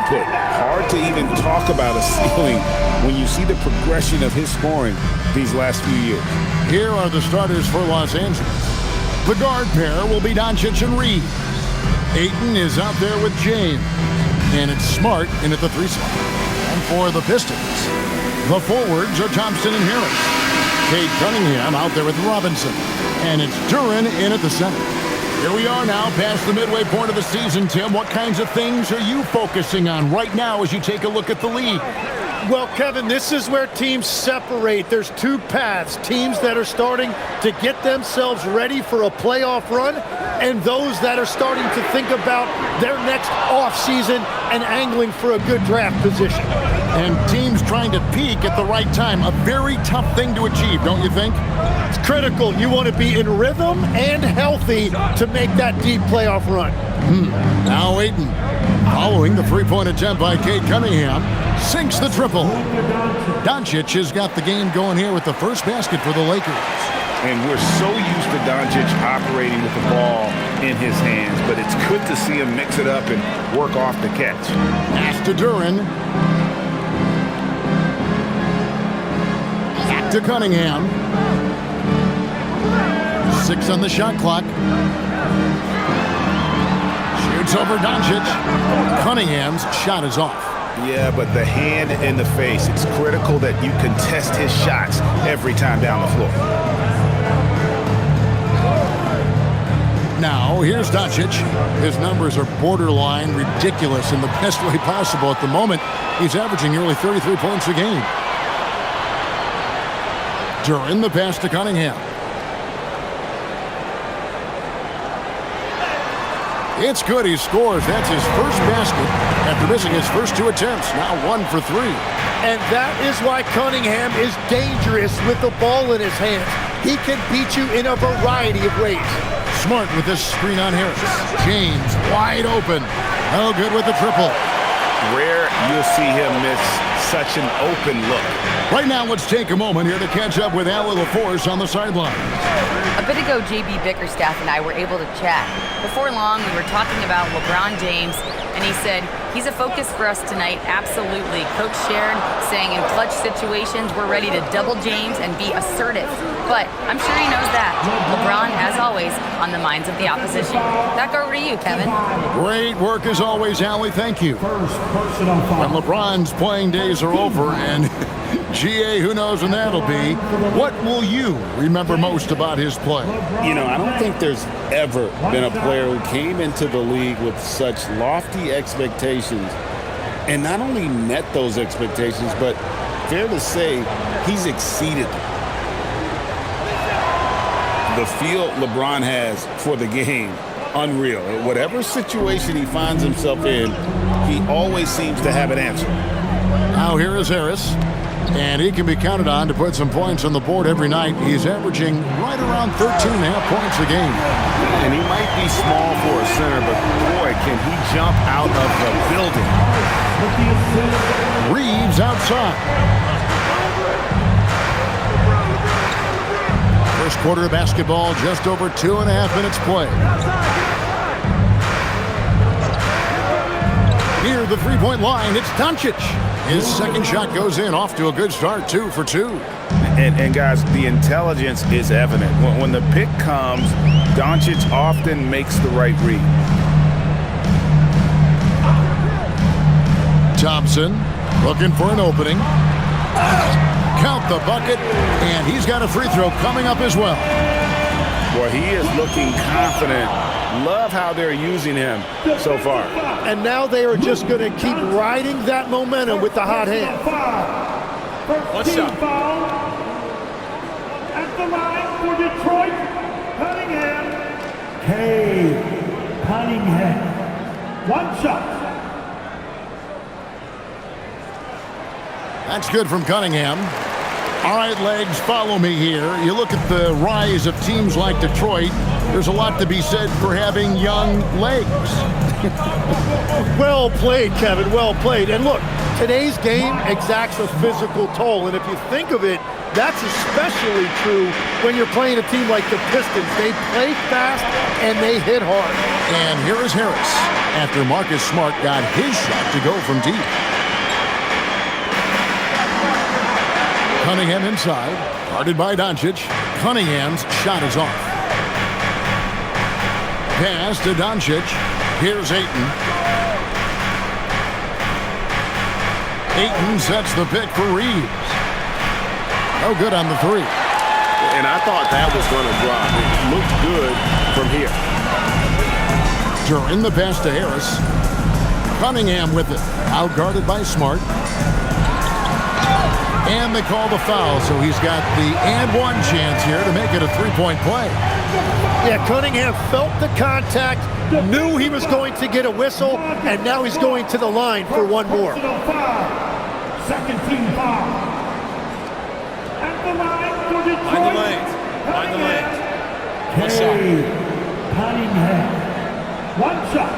put. Hard to even talk about a ceiling when you see the progression of his scoring these last few years. Here are the starters for Los Angeles. The guard pair will be Doncic and Reeves. Ayton is out there with James. And it's Smart in at the 3 slot. And for the Pistons, the forwards are Thompson and Harris. Kate Cunningham out there with Robinson. And it's Duren in at the center. Here we are now past the midway point of the season, Tim. What kinds of things are you focusing on right now as you take a look at the league? Well, Kevin, this is where teams separate. There's 2 paths. Teams that are starting to get themselves ready for a playoff run, and those that are starting to think about their next offseason and angling for a good draft position. And teams trying to peak at the right time. A very tough thing to achieve, don't you think? It's critical. You want to be in rhythm and healthy to make that deep playoff run. Now Ayton, following the 3-point attempt by Kate Cunningham, sinks the triple. Doncic has got the game going here with the first basket for the Lakers. And we're so used to Doncic operating with the ball in his hands, but it's good to see him mix it up and work off the catch. Pass to Duren. Back to Cunningham. 6 on the shot clock. Shoots over Doncic. Cunningham's shot is off. Yeah, but the hand in the face, it's critical that you contest his shots every time down the floor. Now, here's Doncic. His numbers are borderline ridiculous in the best way possible at the moment. He's averaging nearly 33 points a game. Duren the pass to Cunningham. It's good. He scores. That's his first basket after missing his first 2 attempts. Now 1 for 3. And that is why Cunningham is dangerous with the ball in his hands. He can beat you in a variety of ways. Smart with this screen on Harris. James wide open. No good with the triple. Rare you'll see him miss such an open look. Right now, let's take a moment here to catch up with Allie LaForce on the sideline. A bit ago, JB Bickerstaff and I were able to chat. Before long, we were talking about LeBron James, and he said, he's a focus for us tonight, absolutely. Coach Sharon saying in clutch situations, we're ready to double James and be assertive. But I'm sure he knows that. LeBron, as always, on the minds of the opposition. Back over to you, Kevin. Great work as always, Allie. Thank you. When LeBron's playing days are over, and GA, who knows when that'll be, what will you remember most about his play? You know, I don't think there's ever been a player who came into the league with such lofty expectations and not only met those expectations, but fair to say, he's exceeded them. The feel LeBron has for the game, unreal. Whatever situation he finds himself in, he always seems to have an answer. Now here is Harris, and he can be counted on to put some points on the board every night. He's averaging right around 13.5 points a game. And he might be small for a center, but boy, can he jump out of the building. Reeves outside. First quarter of basketball, just over 2.5 minutes played. Near the 3-point line, it's Doncic. His second shot goes in, off to a good start, 2 for 2. And guys, the intelligence is evident. When the pick comes, Doncic often makes the right read. Thompson looking for an opening. Count the bucket, and he's got a free throw coming up as well. Well, he is looking confident. Love how they're using him so far. And now they are just going to keep riding that momentum with the hot hand. What's up? At the line for Detroit, Cunningham. Hey, Cunningham. 1 shot. That's good from Cunningham. All right, Legs, follow me here. You look at the rise of teams like Detroit, there's a lot to be said for having young legs. Well played, Kevin, well played. And look, Today's game exacts a physical toll, and if you think of it, that's especially true when you're playing a team like the Pistons. They play fast and they hit hard. And here is Harris after Marcus Smart got his shot to go from deep. Cunningham inside, guarded by Doncic. Cunningham's shot is off. Pass to Doncic. Here's Ayton. Ayton sets the pick for Reeves. No good on the three. And I thought that was going to drop. It looked good from here. During the pass to Harris. Cunningham with it. Outguarded by Smart. And they call the foul, so he's got the and one chance here to make it a three-point play. Yeah, Cunningham felt the contact, knew he was going to get a whistle, and now he's going to the line for one more. Second team foul. At the line for Detroit. Find the lanes. Find the lanes. One shot. Cunningham. One shot.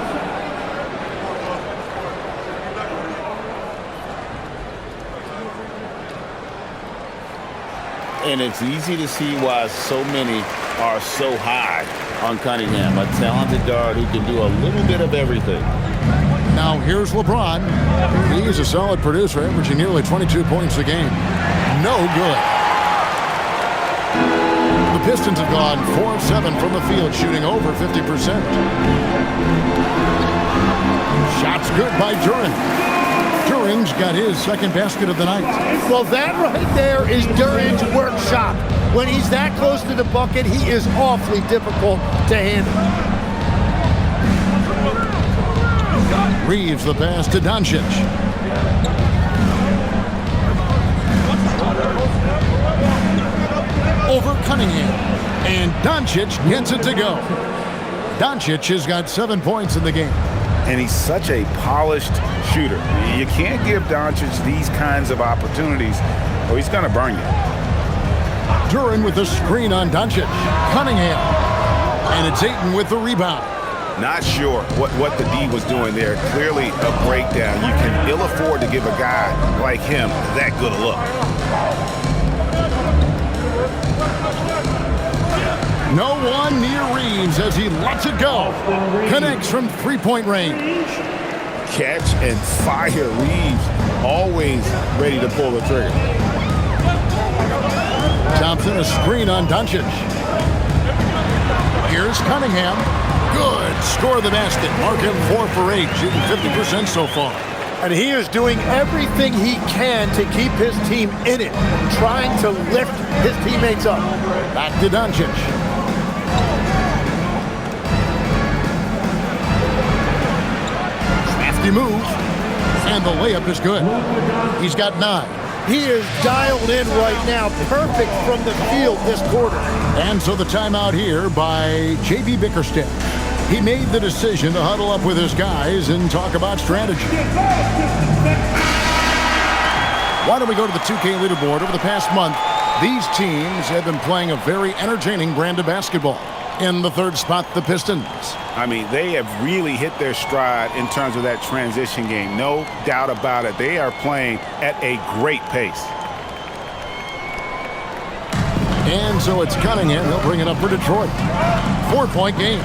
And it's easy to see why so many are so high on Cunningham, a talented guard who can do a little bit of everything. Now here's LeBron. He's a solid producer, averaging nearly 22 points a game. No good. The Pistons have gone 4 of 7 from the field, shooting over 50%. Shots good by Duren. Duren's got his second basket of the night. Well, that right there is Duren's workshop. When he's that close to the bucket, he is awfully difficult to handle. Reeves the pass to Doncic. Over Cunningham. And Doncic gets it to go. Doncic has got 7 points in the game. And he's such a polished shooter. You can't give Doncic these kinds of opportunities or he's going to burn you. Duren with the screen on Doncic. Cunningham. And it's Ayton with the rebound. Not sure what the D was doing there. Clearly a breakdown. You can ill afford to give a guy like him that good a look. No one near Reeves as he lets it go. Connects from three-point range. Catch and fire. Reeves always ready to pull the trigger. Thompson a screen on Doncic. Here's Cunningham. Good. Score the basket. Mark him 4 for 8, shooting 50% so far. And he is doing everything he can to keep his team in it, trying to lift his teammates up. Back to Doncic. Crafty move. And the layup is good. He's got 9. He is dialed in right now, perfect from the field this quarter. And so the timeout here by J.B. Bickerstaff. He made the decision to huddle up with his guys and talk about strategy. Why don't we go to the 2K leaderboard? Over the past month, these teams have been playing a very entertaining brand of basketball. In the third spot, the Pistons. I mean, they have really hit their stride in terms of that transition game. No doubt about it. They are playing at a great pace. And so it's Cunningham. He'll bring it up for Detroit. 4-point game.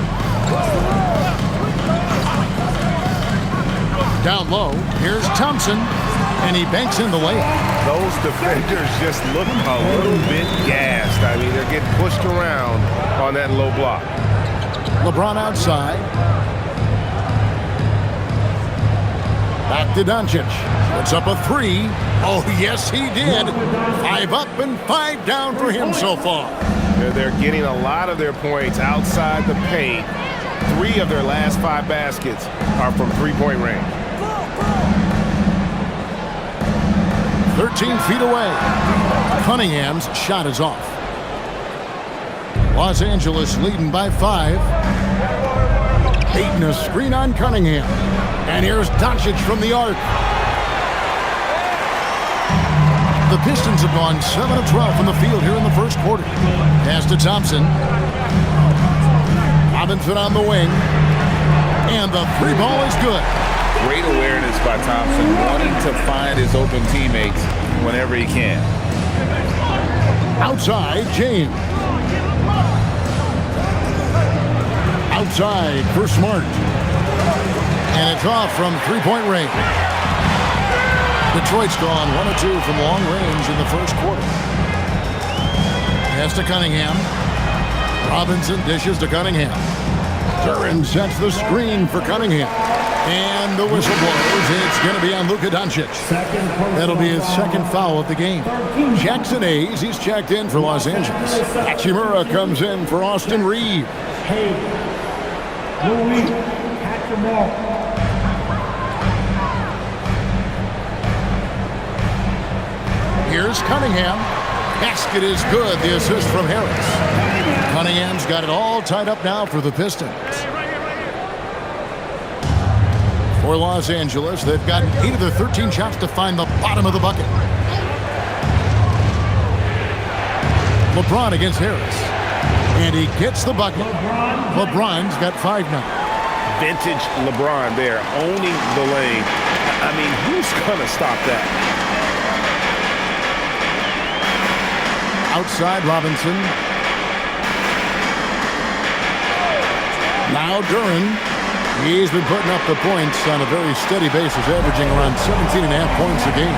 Down low, here's Thompson, and he banks in the layup. Those defenders just look a little bit gassed. I mean, they're getting pushed around on that low block. LeBron outside. Back to Doncic. Puts up a 3. Oh, yes, he did. 5 up and 5 down for him so far. They're getting a lot of their points outside the paint. 3 of their last 5 baskets are from three-point range. 13 feet away. Cunningham's shot is off. Los Angeles leading by 5. Ayton a screen on Cunningham. And here's Doncic from the arc. The Pistons have gone 7 of 12 from the field here in the first quarter. Pass to Thompson. Robinson on the wing. And the 3 ball is good. Great awareness by Thompson, wanting to find his open teammates whenever he can. Outside, James. Outside for Smart. And it's off from three-point range. Detroit's gone 1 of 2 from long range in the first quarter. Pass to Cunningham. Robinson dishes to Cunningham. Duran sets the screen for Cunningham. And the whistle blows. It's going to be on Luka Doncic. That'll be his second foul of the game. Jackson Hayes, he's checked in for Los Angeles. Hachimura comes in for Austin Reeves. Hey, Louis, catch them all. Here's Cunningham. Basket is good. The assist from Harris. Cunningham's got it all tied up now for the Pistons. For Los Angeles, they've gotten 8 of their 13 shots to find the bottom of the bucket. LeBron against Harris. And he gets the bucket. LeBron's got 5 now. Vintage LeBron there, owning the lane. I mean, who's going to stop that? Outside Robinson. Now Duran. He's been putting up the points on a very steady basis, averaging around 17.5 points a game.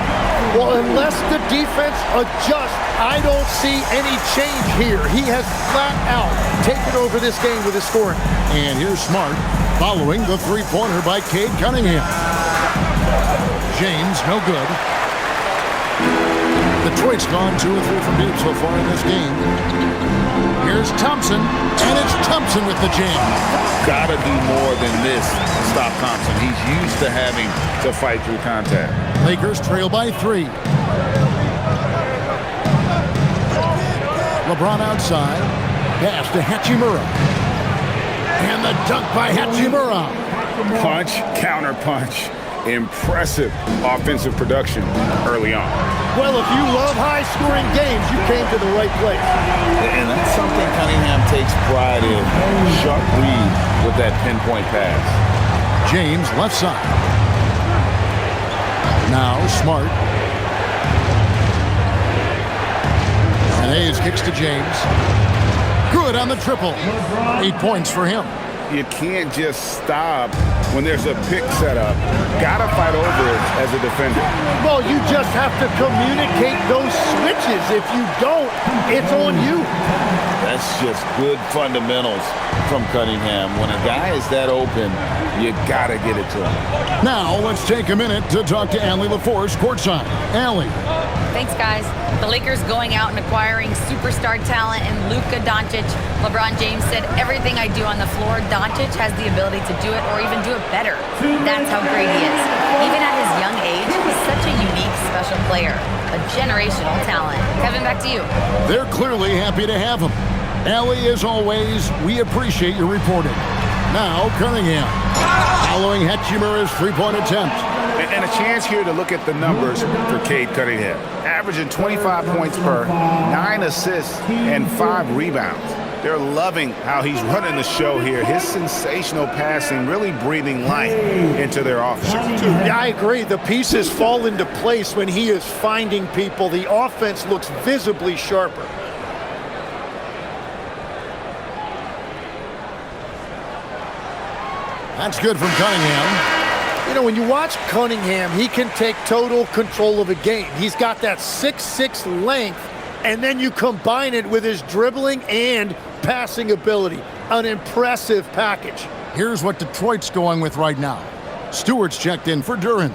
Well, unless the defense adjusts, I don't see any change here. He has flat out taken over this game with his scoring. And here's Smart following the three-pointer by Cade Cunningham. James, no good. Detroit's gone 2 of 3 from deep so far in this game. Here's Thompson, and it's Thompson with the jam. Gotta do more than this to stop Thompson. He's used to having to fight through contact. Lakers trail by 3. LeBron outside. Pass to Hachimura. And the dunk by Hachimura. Punch, counter punch. Impressive offensive production early on. Well, if you love high-scoring games, you came to the right place. And that's something Cunningham takes pride in. Sharp read with that pinpoint pass. James left side. Now Smart. And Hayes kicks to James. Good on the triple. 8 points for him. You can't just stop when there's a pick set up. Gotta fight over it as a defender. Well, you just have to communicate those switches. If you don't, it's on you. That's just good fundamentals from Cunningham. When a guy is that open, you gotta get it to him. Now let's take a minute to talk to Allie LaForce courtside. Allie. Thanks, guys. The Lakers going out and acquiring superstar talent in Luka Doncic. LeBron James said, everything I do on the floor, Doncic has the ability to do it or even do it better. That's how great he is. Even at his young age, he's such a unique, special player. A generational talent. Kevin, back to you. They're clearly happy to have him. Allie, as always, we appreciate your reporting. Now, Cunningham, following Hachimura's three-point attempt. And a chance here to look at the numbers for Cade Cunningham. Averaging 25 points per, 9 assists, and 5 rebounds. They're loving how he's running the show here. His sensational passing really breathing life into their offense. Yeah, I agree. The pieces fall into place when he is finding people. The offense looks visibly sharper. That's good from Cunningham. You know, when you watch Cunningham, he can take total control of a game. He's got that 6'6" length, and then you combine it with his dribbling and passing ability. An impressive package. Here's what Detroit's going with right now. Stewart's checked in for Duran.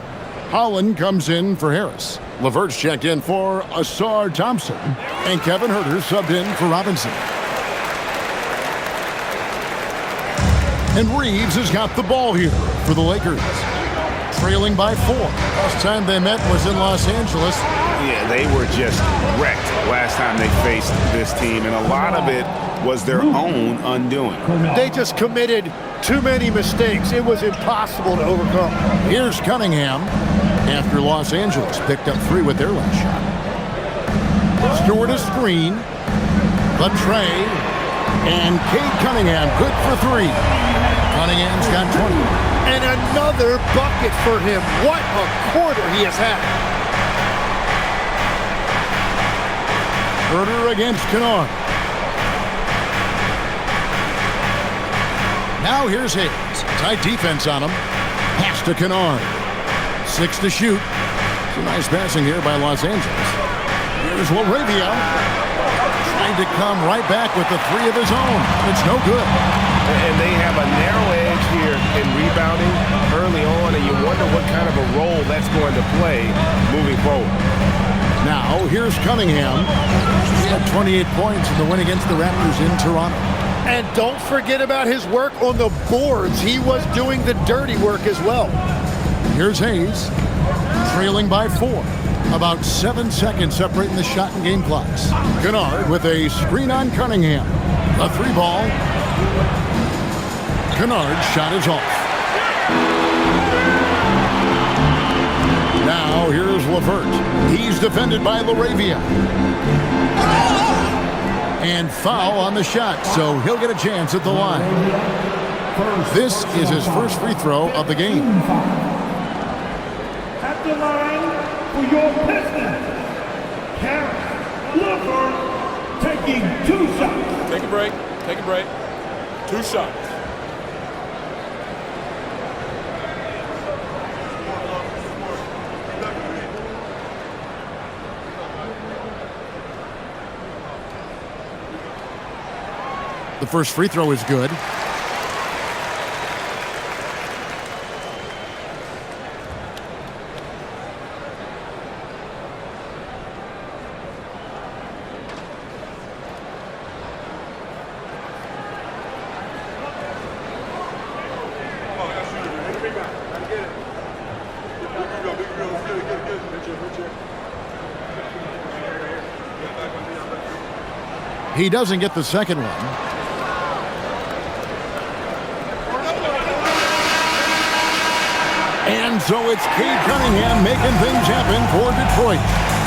Holland comes in for Harris. LeVert's checked in for Asar Thompson. And Kevin Huerter subbed in for Robinson. And Reeves has got the ball here for the Lakers. Trailing by 4. Last time they met was in Los Angeles. Yeah, they were just wrecked last time they faced this team, and a lot of it was their own undoing. They just committed too many mistakes. It was impossible to overcome. Here's Cunningham after Los Angeles picked up 3 with their last shot. Stewart a screen. The tray. And Cade Cunningham good for 3. Cunningham's got 20. And another bucket for him. What a quarter he has had. Herder against Kennard. Now here's Hayes. Tight defense on him. Pass to Kennard. 6 to shoot. Some nice passing here by Los Angeles. Here's LaRavia. Trying to come right back with the 3 of his own. It's no good. And they have a narrow edge here in rebounding early on, and you wonder what kind of a role that's going to play moving forward. Now, here's Cunningham. He had 28 points in the win against the Raptors in Toronto. And don't forget about his work on the boards. He was doing the dirty work as well. Here's Hayes, trailing by 4. About 7 seconds separating the shot and game clocks. Kennard with a screen on Cunningham. A 3 ball. Kennard's shot is off. Now here's LeVert. He's defended by LaRavia. And foul on the shot, so he'll get a chance at the line. This is his first free throw of the game. At the line for your Pistons, LeVert taking 2 shots. Take a break. Take a break. 2 shots. The first free throw is good. He doesn't get the second one. And so it's Cade Cunningham making things happen for Detroit.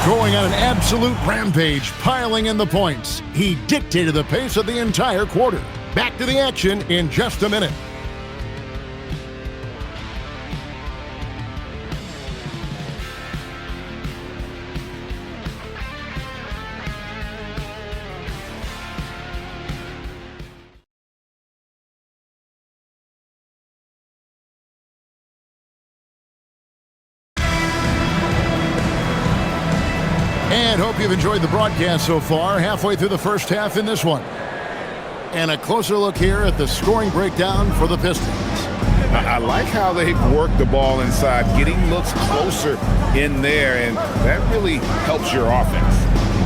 Going on an absolute rampage, piling in the points. He dictated the pace of the entire quarter. Back to the action in just a minute. And hope you've enjoyed the broadcast so far. Halfway through the first half in this one. And a closer look here at the scoring breakdown for the Pistons. I like how they've worked the ball inside, getting looks closer in there, and that really helps your offense.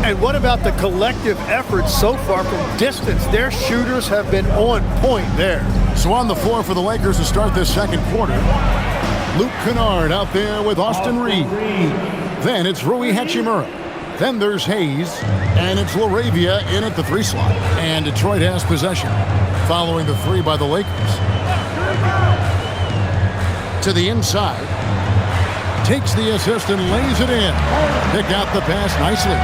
And what about the collective effort so far from distance? Their shooters have been on point there. So on the floor for the Lakers to start this second quarter, Luke Kennard out there with Austin Reed. Then it's Rui Hachimura. Then there's Hayes, and it's LaRavia in at the 3 slot. And Detroit has possession, following the 3 by the Lakers. To the inside, takes the assist and lays it in. Picked out the pass nicely.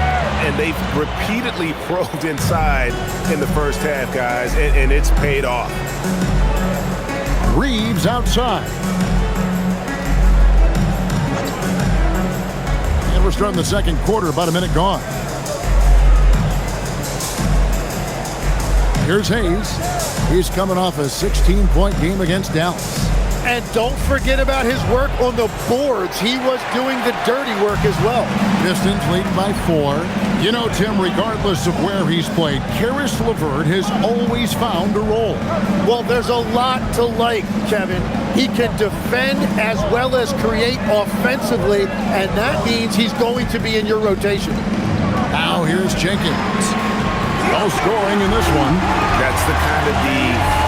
And they've repeatedly probed inside in the first half, guys, and it's paid off. Reeves outside. And we're starting the second quarter, about a minute gone. Here's Hayes. He's coming off a 16-point game against Dallas. And don't forget about his work on the boards. He was doing the dirty work as well. Pistons leading by 4. You know, Tim, regardless of where he's played, Caris LeVert has always found a role. Well, there's a lot to like, Kevin. He can defend as well as create offensively, and that means he's going to be in your rotation. Now here's Jenkins. No scoring in this one. That's the kind of D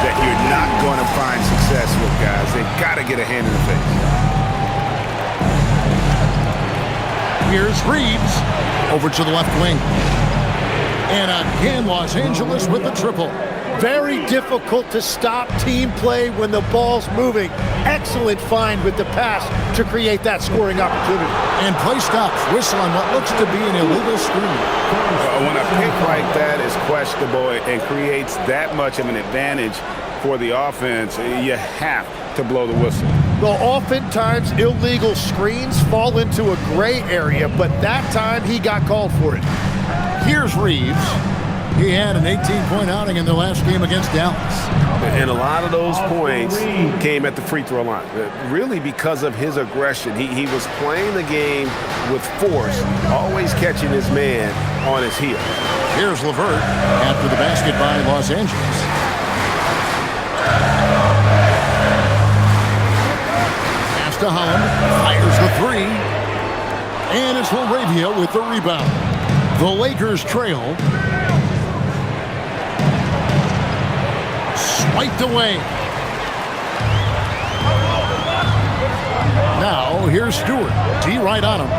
that you're not going to find success with, guys. They've got to get a hand in the face. Here's Reeves over to the left wing. And again, Los Angeles with the triple. Very difficult to stop team play when the ball's moving. Excellent find with the pass to create that scoring opportunity. And play stops. Whistle on what looks to be an illegal screen. When a pick like that is questionable and creates that much of an advantage for the offense, you have to blow the whistle. Well, oftentimes illegal screens fall into a gray area, but that time he got called for it. Here's Reeves. He had an 18-point outing in the last game against Dallas. And a lot of those points came at the free throw line. Really because of his aggression. He was playing the game with force, always catching his man on his heel. Here's LeVert after the basket by Los Angeles. Pass to Holland. Fires the three. And it's LaRavia with the rebound. The Lakers trail. Swiped away. Now, here's Stewart. D right on him.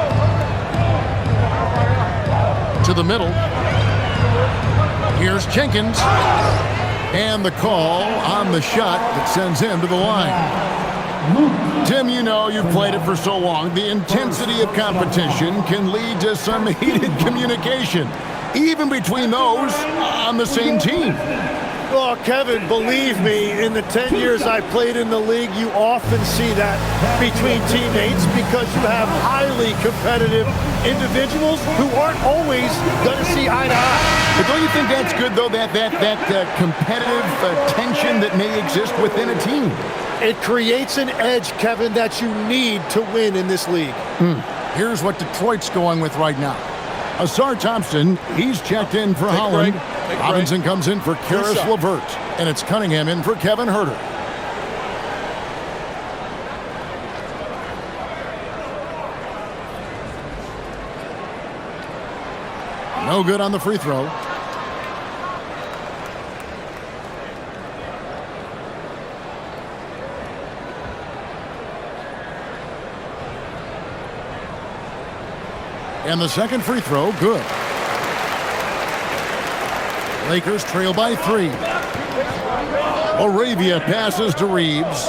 To the middle. Here's Jenkins. And the call on the shot that sends him to the line. Tim, you know, you've played it for so long. The intensity of competition can lead to some heated communication, even between those on the same team. Well, Kevin, believe me, in the 10 years I played in the league, you often see that between teammates because you have highly competitive individuals who aren't always going to see eye to eye. But don't you think that's good, though, that competitive tension that may exist within a team? It creates an edge, Kevin, that you need to win in this league. Here's what Detroit's going with right now. Asar Thompson, he's checked in for Holland. Robinson comes in for Karis LeVert. And it's Cunningham in for Kevin Huerter. No good on the free throw. And the second free throw, good. Lakers trail by 3. LaRavia passes to Reeves.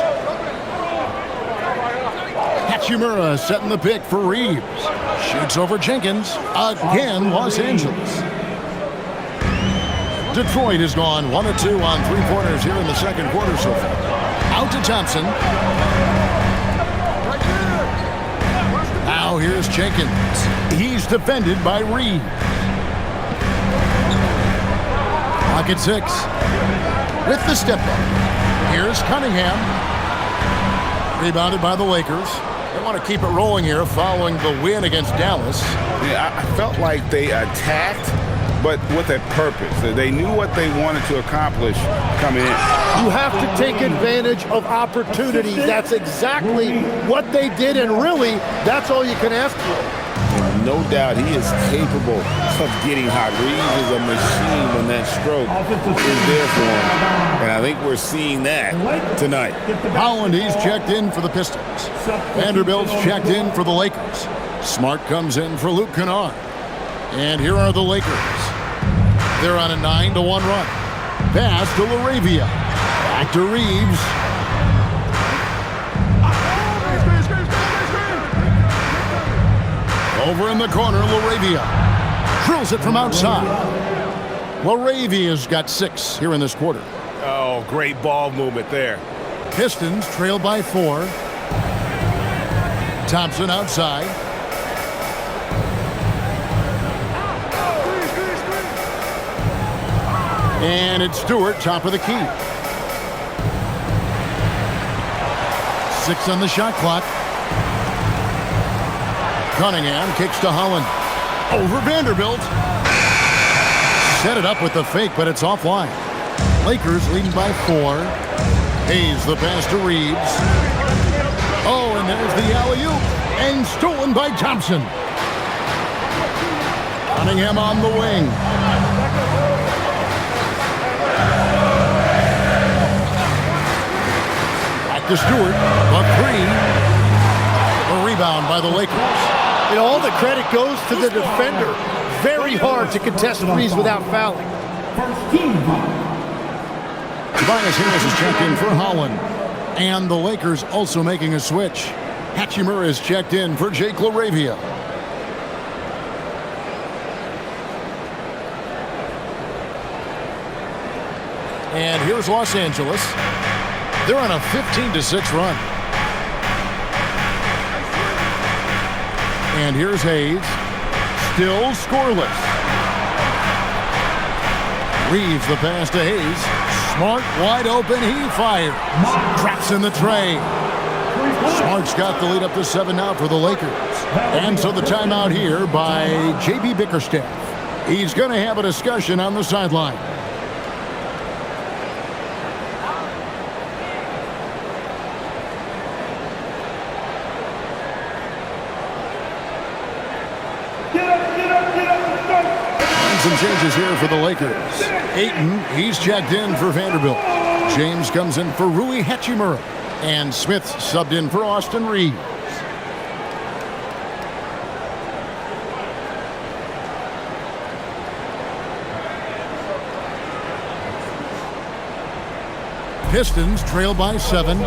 Hachimura setting the pick for Reeves. Shoots over Jenkins. Again, Los Angeles. Detroit has gone 1 of 2 on three-pointers here in the second quarter so far. Out to Thompson. Now here's Jenkins. He's defended by Reeves. Clock at 6. With the step up. Here's Cunningham. Rebounded by the Lakers. They want to keep it rolling here following the win against Dallas. Yeah, I felt like they attacked, but with a purpose. They knew what they wanted to accomplish coming in. You have to take advantage of opportunity. That's exactly what they did, and really, that's all you can ask for. And no doubt he is capable of getting hot. Reeves is a machine when that stroke is there for him. And I think we're seeing that tonight. Holland, he's checked in for the Pistons. Vanderbilt's checked in for the Lakers. Smart comes in for Luke Kennard. And here are the Lakers. They're on a 9-1 run. Pass to LaRavia. Back to Reeves. Over in the corner, LaRavia. Drills it from outside. LaRavia's got 6 here in this quarter. Oh, great ball movement there. Pistons trail by 4. Thompson outside. And it's Stewart, top of the key. 6 on the shot clock. Cunningham kicks to Holland. Over Vanderbilt. Set it up with the fake, but it's offline. Lakers leading by 4. Hayes the pass to Reeves. Oh, and there's the alley-oop. And stolen by Thompson. Cunningham on the wing. Back to Stewart. A 3. A rebound by the Lakers. And all the credit goes to the defender. Very hard to contest threes without fouling. First team foul. Tobias Harris is checked in for Holland. And the Lakers also making a switch. Hachimura is checked in for Jake LaRavia. And here's Los Angeles. They're on a 15-6 run. And here's Hayes. Still scoreless. Reeves the pass to Hayes. Smart wide open. He fires. Traps in the tray. Smart's got the lead up to 7 now for the Lakers. And so the timeout here by J.B. Bickerstaff. He's going to have a discussion on the sideline. Some changes here for the Lakers. Ayton, he's checked in for Vanderbilt. James comes in for Rui Hachimura. And Smith subbed in for Austin Reeves. Pistons trail by 7.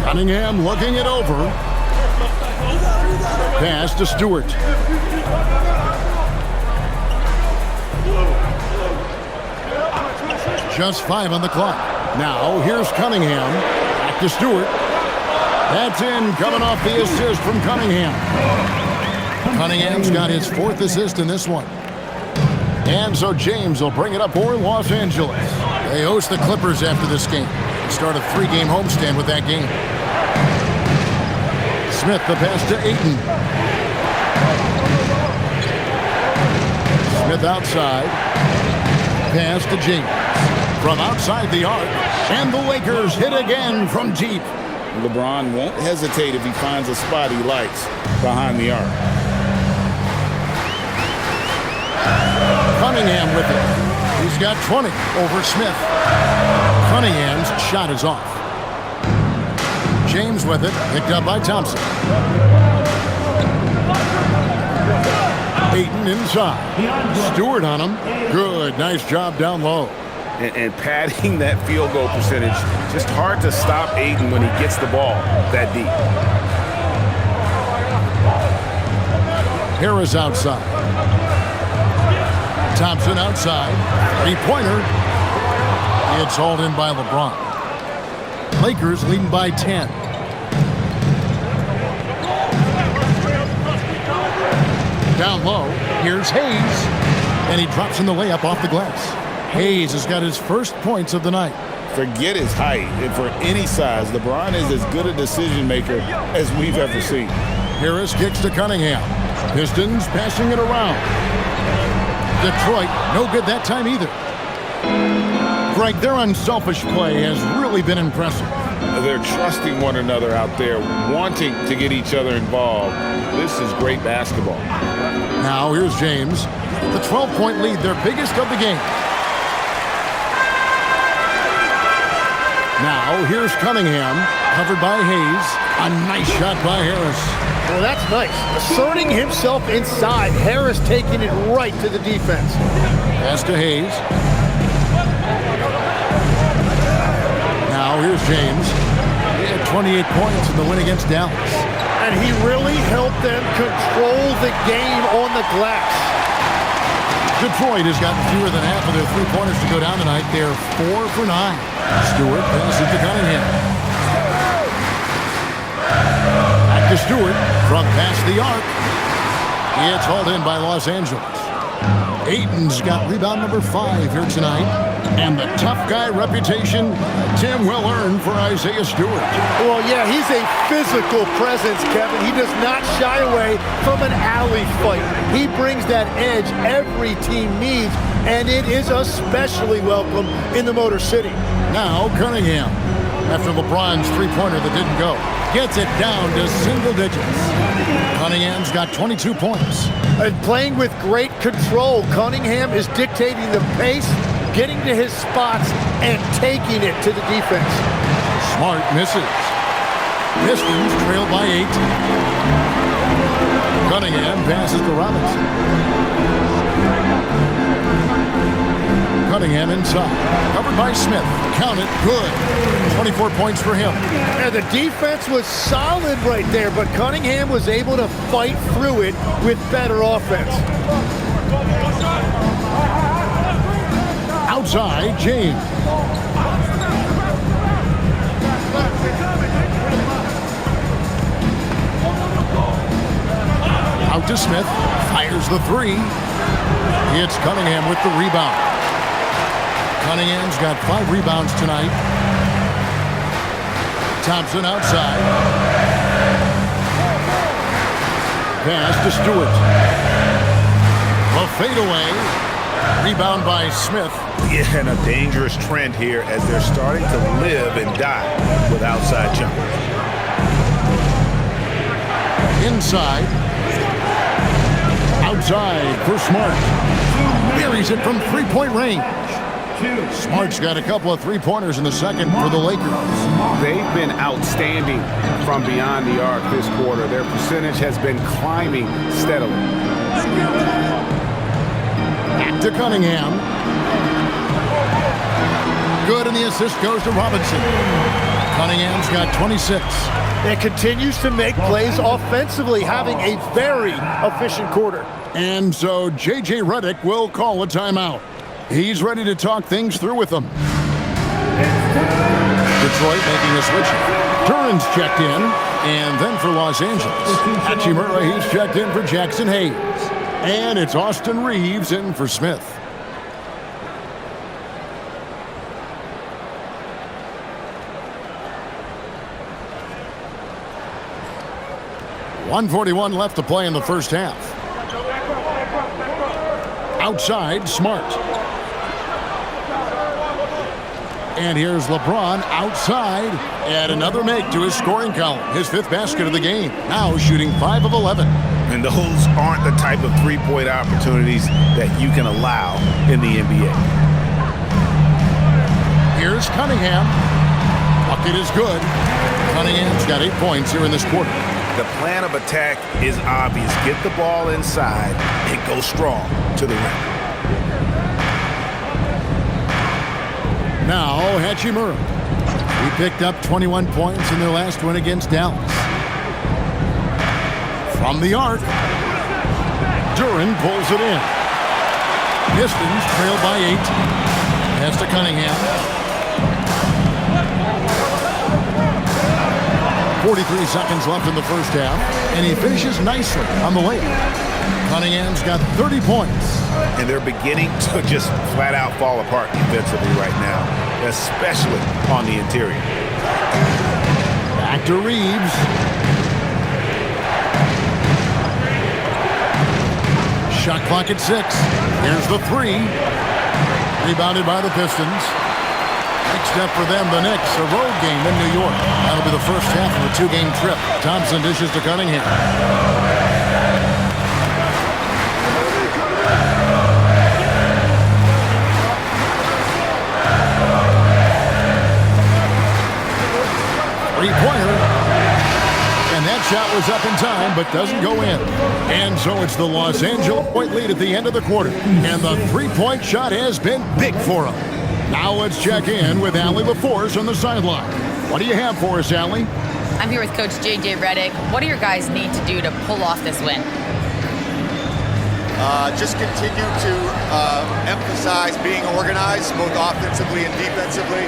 Cunningham looking it over. Pass to Stewart. Just 5 on the clock. Now here's Cunningham. Back to Stewart. That's in, coming off the assist from Cunningham. Cunningham's got his 4th assist in this one. And so James will bring it up for Los Angeles. They host the Clippers after this game. Start a 3-game homestand with that game. Smith, the pass to Ayton. Smith outside. Pass to James. From outside the arc. And the Lakers hit again from deep. LeBron won't hesitate if he finds a spot he likes behind the arc. Cunningham with it. He's got 20 over Smith. Cunningham's shot is off. James with it, picked up by Thompson. Ayton inside. Stewart on him. Good, nice job down low. And padding that field goal percentage, just hard to stop Ayton when he gets the ball that deep. Harris outside. Thompson outside. 3-pointer. It's hauled in by LeBron. Lakers leading by 10. Down low, here's Hayes. And he drops in the layup off the glass. Hayes has got his first points of the night. Forget his height. And for any size, LeBron is as good a decision maker as we've ever seen. Harris kicks to Cunningham. Pistons passing it around. Detroit, no good that time either. Greg, their unselfish play has really been impressive. They're trusting one another out there, wanting to get each other involved. This is great basketball. Now here's James. The 12-point lead, their biggest of the game. Now here's Cunningham, covered by Hayes. A nice shot by Harris. Well, that's nice. Asserting himself inside. Harris taking it right to the defense. Pass to Hayes. Now here's James. He had 28 points in the win against Dallas. And he really helped them control the game on the glass. Detroit has gotten fewer than half of their 3-pointers to go down tonight. They're 4 for 9. Stewart passes to Cunningham. Back to Stewart from past the arc. It's hauled in by Los Angeles. Ayton's got rebound number 5 here tonight. And the tough guy reputation, Tim, well earned for Isaiah Stewart. Well, yeah, he's a physical presence, Kevin. He does not shy away from an alley fight. He brings that edge every team needs, and it is especially welcome in the Motor City. Now Cunningham, after LeBron's 3-pointer that didn't go, gets it down to single digits. Cunningham's got 22 points. And playing with great control, Cunningham is dictating the pace, getting to his spots, and taking it to the defense. Smart misses. Pistons trail by 8. Cunningham passes to Robinson. Cunningham inside. Covered by Smith. Count it. Good. 24 points for him. Yeah, the defense was solid right there, but Cunningham was able to fight through it with better offense. Outside, James. Out to Smith. Fires the three. It's Cunningham with the rebound. Cunningham's got 5 rebounds tonight. Thompson outside. Pass to Stewart. The fadeaway. Rebound by Smith. Yeah, and a dangerous trend here as they're starting to live and die with outside jumpers. Inside. Outside for Smart. Buries it from three-point range. Smart's got a couple of three-pointers in the second for the Lakers. They've been outstanding from beyond the arc this quarter. Their percentage has been climbing steadily. Back to Cunningham. Good, and the assist goes to Robinson. Cunningham's got 26. It continues to make plays offensively, having a very efficient quarter. And so J.J. Redick will call a timeout. He's ready to talk things through with them. Detroit making a switch. Turin's checked in, and then for Los Angeles, Hachimura, he's checked in for Jackson Hayes. And it's Austin Reeves in for Smith. .141 left to play in the first half. Outside, Smart. And here's LeBron outside. And another make to his scoring column. His 5th basket of the game. Now shooting 5 of 11. And those aren't the type of three-point opportunities that you can allow in the NBA. Here's Cunningham. Bucket is good. Cunningham's got 8 points here in this quarter. The plan of attack is obvious. Get the ball inside and go strong to the rim. Now Hachimura. He picked up 21 points in their last win against Dallas. From the arc, Duran pulls it in. Pistons trail by 8. Pass to Cunningham. 43 seconds left in the first half, and he finishes nicely on the layup. Cunningham's got 30 points. And they're beginning to just flat out fall apart defensively right now, especially on the interior. Back to Reeves. Shot clock at 6. Here's the 3. Rebounded by the Pistons. Next up for them, the Knicks, a road game in New York. That'll be the first half of a 2-game trip. Thompson dishes to Cunningham. Three-pointer. And that shot was up in time, but doesn't go in. And so it's the Los Angeles point lead at the end of the quarter. And the three-point shot has been big for him. Now let's check in with Allie LaForce on the sideline. What do you have for us, Allie? I'm here with Coach J.J. Redick. What do your guys need to do to pull off this win? Just continue to emphasize being organized, both offensively and defensively.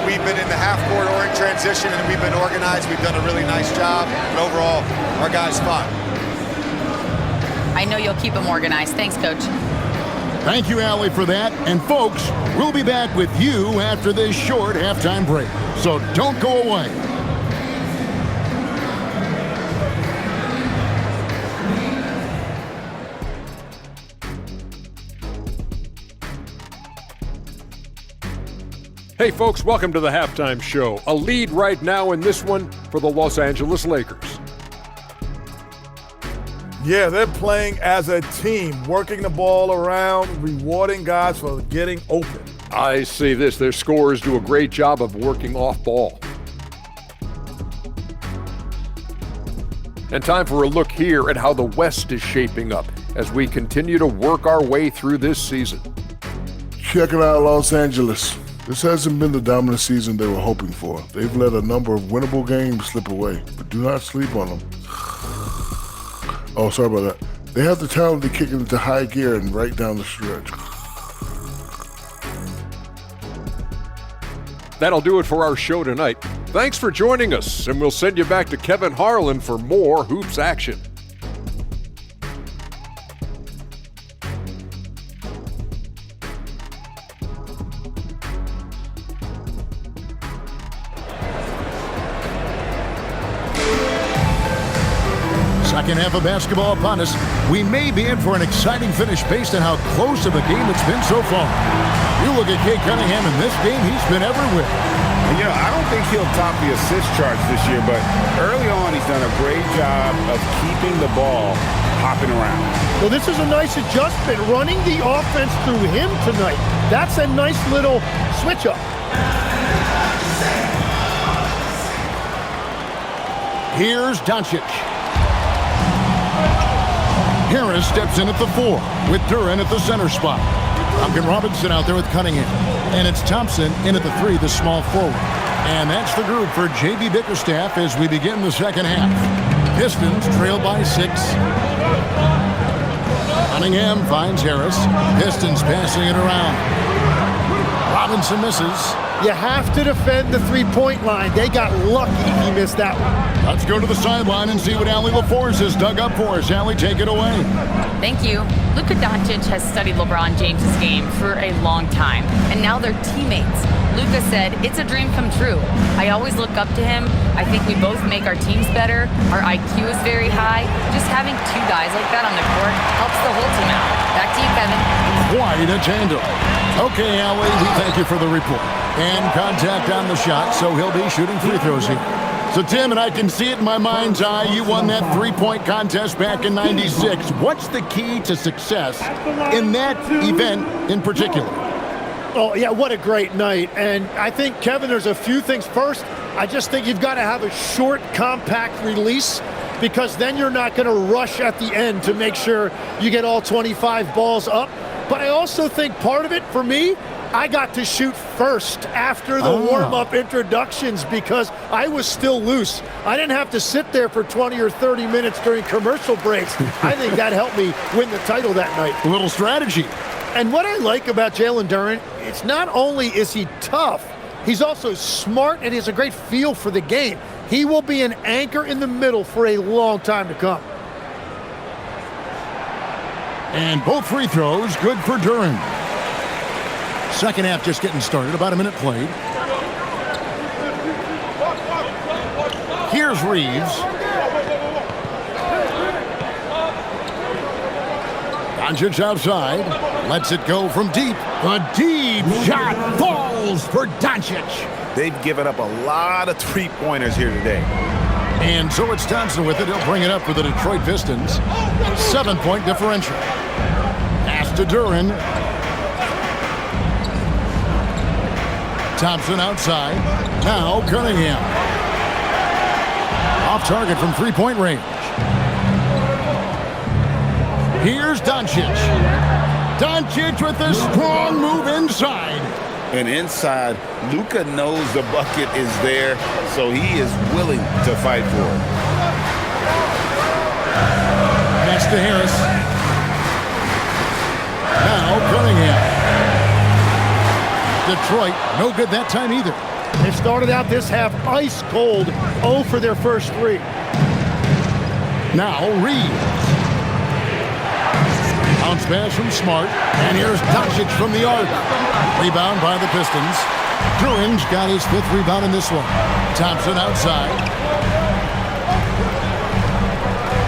We've been in the half-court or in transition, and we've been organized. We've done a really nice job. But overall, our guys fought. I know you'll keep them organized. Thanks, Coach. Thank you, Allie, for that. And folks, we'll be back with you after this short halftime break. So don't go away. Hey folks, welcome to the halftime show. A lead right now in this one for the Los Angeles Lakers. Yeah, they're playing as a team, working the ball around, rewarding guys for getting open. I see this. Their scorers do a great job of working off ball. And time for a look here at how the West is shaping up as we continue to work our way through this season. Check it out, Los Angeles. This hasn't been the dominant season they were hoping for. They've let a number of winnable games slip away, but do not sleep on them. Oh, sorry about that. They have the talent to kick it into high gear and right down the stretch. That'll do it for our show tonight. Thanks for joining us, and we'll send you back to Kevin Harlan for more hoops action. Second half of basketball upon us. We may be in for an exciting finish based on how close of a game it's been so far. You look at Cade Cunningham in this game, he's been everywhere. And, I don't think he'll top the assist charts this year, but early on he's done a great job of keeping the ball hopping around. Well, this is a nice adjustment, running the offense through him tonight. That's a nice little switch up. Here's Doncic. Harris steps in at the 4 with Duren at the center spot. Duncan Robinson out there with Cunningham. And it's Thompson in at the 3, the small forward. And that's the group for J.B. Bickerstaff as we begin the second half. Pistons trail by 6. Cunningham finds Harris. Pistons passing it around. Robinson misses. You have to defend the three-point line. They got lucky he missed that one. Let's go to the sideline and see what Allie LaForce has dug up for us. Allie, take it away. Thank you. Luka Doncic has studied LeBron James' game for a long time, and now they're teammates. Luka said, "It's a dream come true. I always look up to him. I think we both make our teams better. Our IQ is very high. Just having two guys like that on the court helps the whole team out." Back to you, Kevin. Quite a tandem. Okay, Allie, we thank you for the report. And contact on the shot, so he'll be shooting free throws here. So, Tim, and I can see it in my mind's eye, you won that three-point contest back in '96. What's the key to success in that event in particular? Oh, yeah, what a great night. And I think, Kevin, there's a few things. First, I just think you've got to have a short, compact release, because then you're not going to rush at the end to make sure you get all 25 balls up. But I also think part of it, for me, I got to shoot first after the warm-up introductions because I was still loose. I didn't have to sit there for 20 or 30 minutes during commercial breaks. I think that helped me win the title that night. A little strategy. And what I like about Jalen Duren, it's not only is he tough, he's also smart and he has a great feel for the game. He will be an anchor in the middle for a long time to come. And both free throws good for Duren. Second half just getting started, about a minute played. Here's Reeves. Doncic outside, lets it go from deep. A deep shot falls for Doncic. They've given up a lot of three-pointers here today. And so it's Thompson with it. He'll bring it up for the Detroit Pistons. 7-point differential. Pass to Duren. Thompson outside. Now Cunningham. Off target from three-point range. Here's Doncic. Doncic with a strong move inside. And inside, Luka knows the bucket is there, so he is willing to fight for it. Pass to Harris. Now Cunningham. Detroit, no good that time either. They started out this half ice cold, 0 for their first 3. Now Reeves. Bounce pass from Smart, and here's Doncic from the arc. Rebound by the Pistons. Duren's got his 5th rebound in this one. Thompson outside.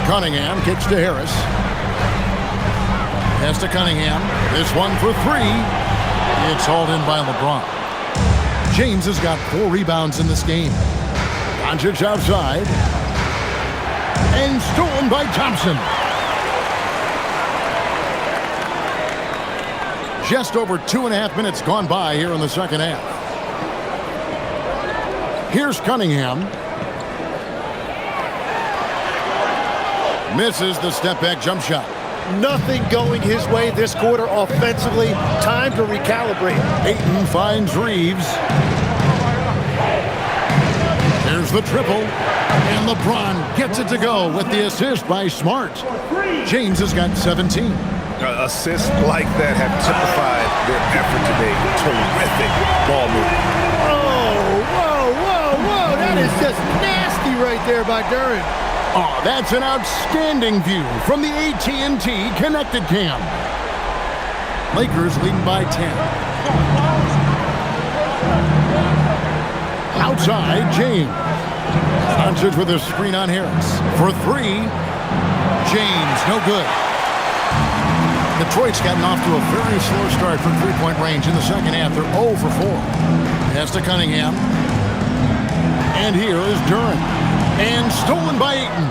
Cunningham kicks to Harris. Pass to Cunningham. This one for 3. It's hauled in by LeBron. James has got 4 rebounds in this game. Doncic outside. And stolen by Thompson. Just over 2.5 minutes gone by here in the second half. Here's Cunningham. Misses the step-back jump shot. Nothing going his way this quarter offensively. Time to recalibrate. Ayton finds Reeves. There's the triple. And LeBron gets it to go with the assist by Smart. James has got 17. Assists like that have typified their effort today. Terrific ball movement. Oh, whoa. That is just nasty right there by Duran. Oh, that's an outstanding view from the AT&T Connected Cam. Lakers leading by 10. Outside, James. Doncic with a screen on Harris. For three. James, no good. Detroit's gotten off to a very slow start from three-point range in the second half. They're 0 for 4. Pass to Cunningham. And here is Duran. And stolen by Ayton.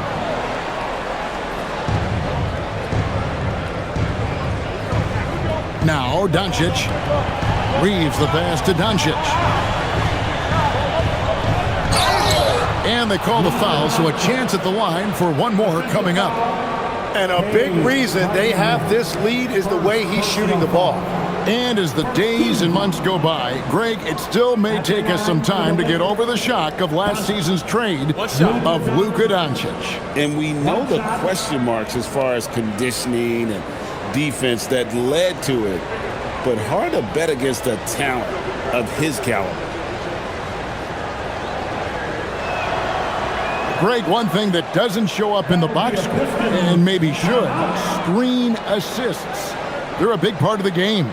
Now Doncic. Reeves the pass to Doncic. And they call the foul, so a chance at the line for one more coming up. And a big reason they have this lead is the way he's shooting the ball. And as the days and months go by, Greg, it still may take us some time to get over the shock of last season's trade of Luka Doncic. And we know the question marks as far as conditioning and defense that led to it. But hard to bet against the talent of his caliber. Greg, one thing that doesn't show up in the box score, and maybe should, screen assists. They're a big part of the game.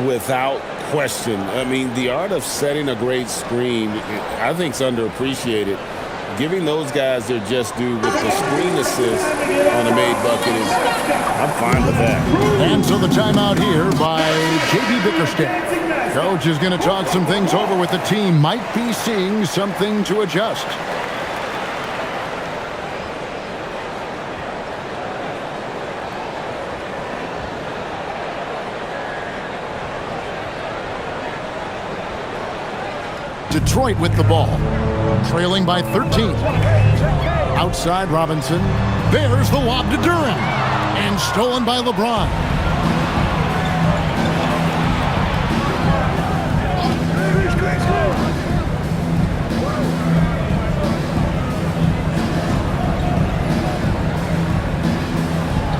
Without question. I mean, the art of setting a great screen, I think, is underappreciated. Giving those guys their just due with the screen assist on a made bucket is, I'm fine with that. And so the timeout here by J.B. Bickerstaff. Coach is going to talk some things over with the team. Might be seeing something to adjust. Detroit with the ball, trailing by 13. Outside Robinson. There's the lob to Duran. And stolen by LeBron.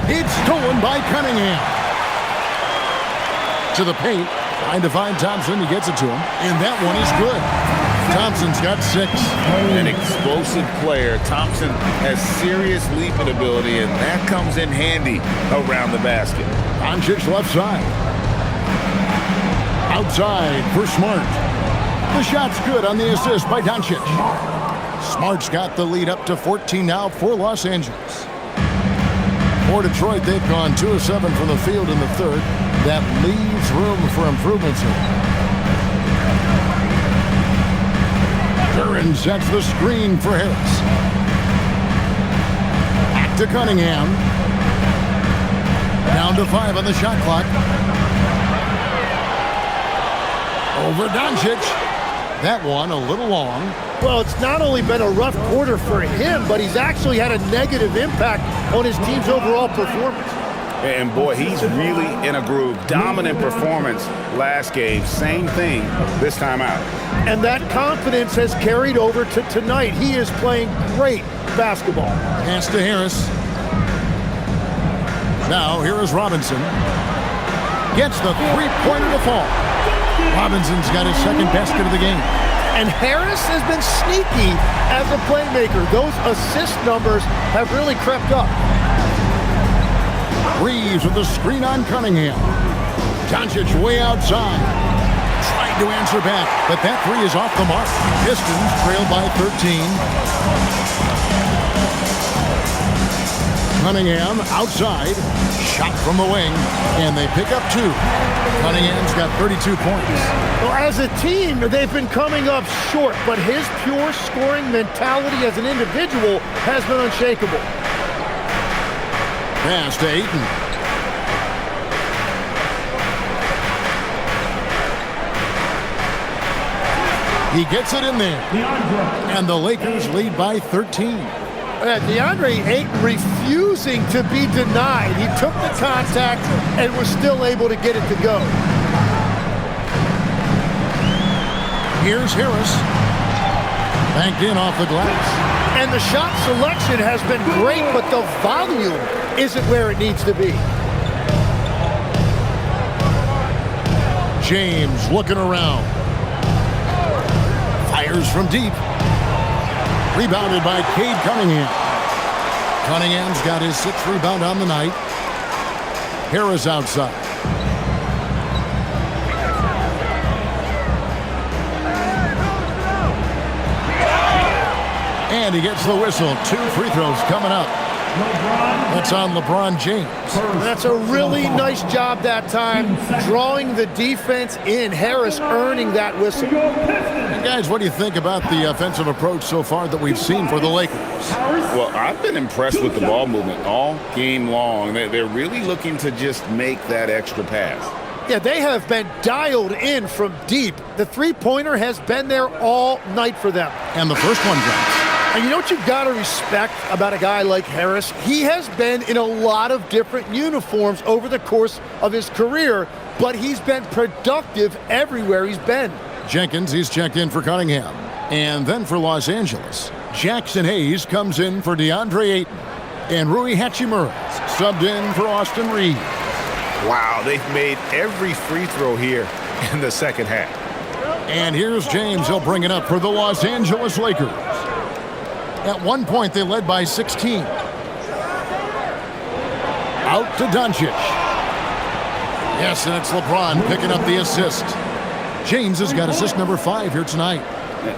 It's stolen by Cunningham. To the paint. Trying to find Thompson. He gets it to him. And that one is good. Thompson's got 6. An explosive player. Thompson has serious leaping ability, and that comes in handy around the basket. Doncic left side. Outside for Smart. The shot's good on the assist by Doncic. Smart's got the lead up to 14 now for Los Angeles. For Detroit, they've gone 2 of 7 from the field in the third. That leaves room for improvements here. Duran sets the screen for Harris. Back to Cunningham. Down to 5 on the shot clock. Over Doncic. That one a little long. Well, it's not only been a rough quarter for him, but he's actually had a negative impact on his team's overall performance. And boy, he's really in a groove. Dominant performance last game. Same thing this time out. And that confidence has carried over to tonight. He is playing great basketball. Pass to Harris. Now here is Robinson. Gets the three-pointer to fall. Robinson's got his second basket of the game. And Harris has been sneaky as a playmaker. Those assist numbers have really crept up. Reeves with the screen on Cunningham. Doncic way outside. Tried to answer back, but that three is off the mark. Pistons trail by 13. Cunningham outside. Shot from the wing, and they pick up 2. Cunningham's got 32 points. Well, as a team, they've been coming up short, but his pure scoring mentality as an individual has been unshakable. Pass to Ayton. He gets it in there. And the Lakers lead by 13. DeAndre Ayton refusing to be denied. He took the contact and was still able to get it to go. Here's Harris. Banked in off the glass. And the shot selection has been great, but the volume isn't where it needs to be. James looking around. Fires from deep. Rebounded by Cade Cunningham. Cunningham's got his 6th rebound on the night. Harris outside. And he gets the whistle. 2 free throws coming up. That's on LeBron James. That's a really nice job that time, drawing the defense in. Harris earning that whistle. And guys, what do you think about the offensive approach so far that we've seen for the Lakers? Well, I've been impressed with the ball movement all game long. They're really looking to just make that extra pass. Yeah, they have been dialed in from deep. The three-pointer has been there all night for them. And the first one drops. And you know what you've got to respect about a guy like Harris? He has been in a lot of different uniforms over the course of his career, but he's been productive everywhere he's been. Jenkins, he's checked in for Cunningham. And then for Los Angeles, Jackson Hayes comes in for DeAndre Ayton. And Rui Hachimura subbed in for Austin Reeves. Wow, they've made every free throw here in the second half. And here's James. He'll bring it up for the Los Angeles Lakers. At one point, they led by 16. Out to Doncic. Yes, and it's LeBron picking up the assist. James has got assist number 5 here tonight.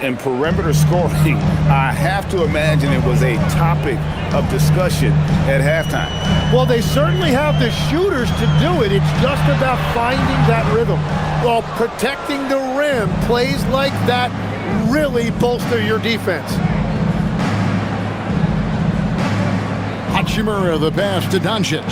And perimeter scoring, I have to imagine it was a topic of discussion at halftime. Well, they certainly have the shooters to do it. It's just about finding that rhythm. Well, protecting the rim, plays like that really bolster your defense. Hachimura, the pass to Doncic.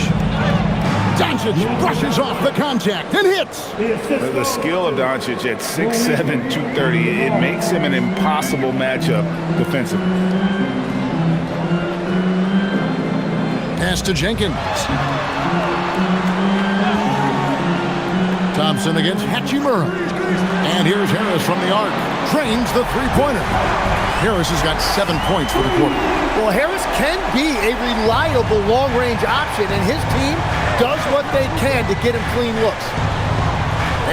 Doncic brushes off the contact and hits. The skill of Doncic at 6'7", 230, it makes him an impossible matchup defensively. Pass to Jenkins. Thompson against Hachimura. And here's Harris from the arc. Drains the three-pointer. Harris has got 7 points for the quarter. Well, Harris can be a reliable long-range option, and his team does what they can to get him clean looks.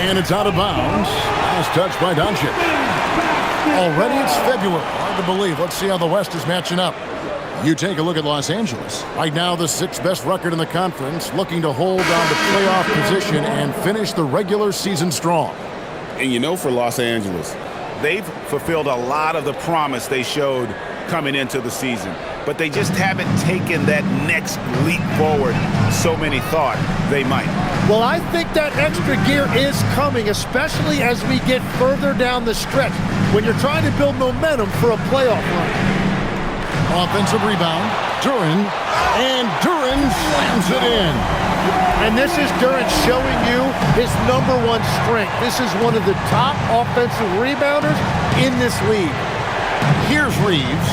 And it's out of bounds. Last touch by Doncic. Already it's February. Hard to believe. Let's see how the West is matching up. You take a look at Los Angeles. Right now, the 6th best record in the conference, looking to hold on to playoff position and finish the regular season strong. And you know, for Los Angeles, they've fulfilled a lot of the promise they showed coming into the season, but they just haven't taken that next leap forward so many thought they might. Well, I think that extra gear is coming, especially as we get further down the stretch, when you're trying to build momentum for a playoff run. Offensive rebound, Duren, and Duren slams it in. And this is Duren showing you his #1 strength. This is one of the top offensive rebounders in this league. Here's Reeves.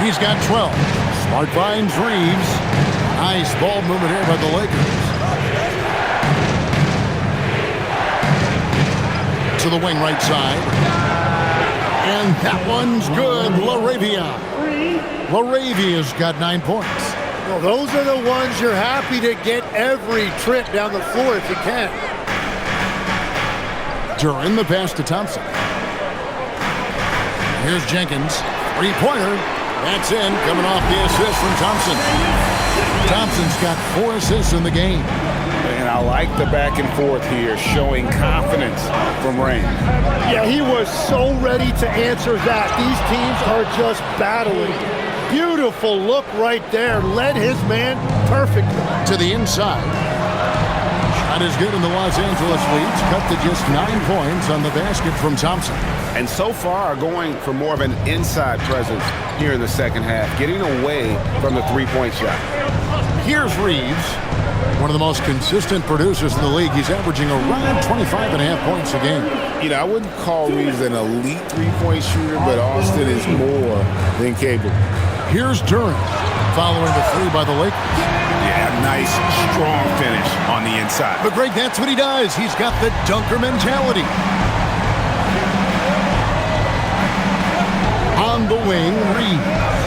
He's got 12. Smart finds Reeves. Nice ball movement here by the Lakers. To the wing right side. And that one's good. LaRavia's got 9 points. Well, those are the ones you're happy to get every trip down the floor if you can. Duren, the pass to Thompson. Here's Jenkins. Three-pointer. That's in. Coming off the assist from Thompson. Thompson's got 4 assists in the game. and I like the back and forth here, showing confidence from Rain. Yeah, he was so ready to answer that. These teams are just battling. Beautiful look right there. Led his man perfectly. To the inside. Shot is good in the Los Angeles leads. Cut to just 9 points on the basket from Thompson. And so far going for more of an inside presence here in the second half, getting away from the three-point shot. Here's Reeves, one of the most consistent producers in the league. He's averaging around 25.5 points a game. You know, I wouldn't call Reeves an elite three-point shooter, but Austin is more than capable. Here's Durant, following the three by the Lakers. Yeah, nice, strong finish on the inside. But Greg, that's what he does. He's got the dunker mentality. On the wing, Reeves.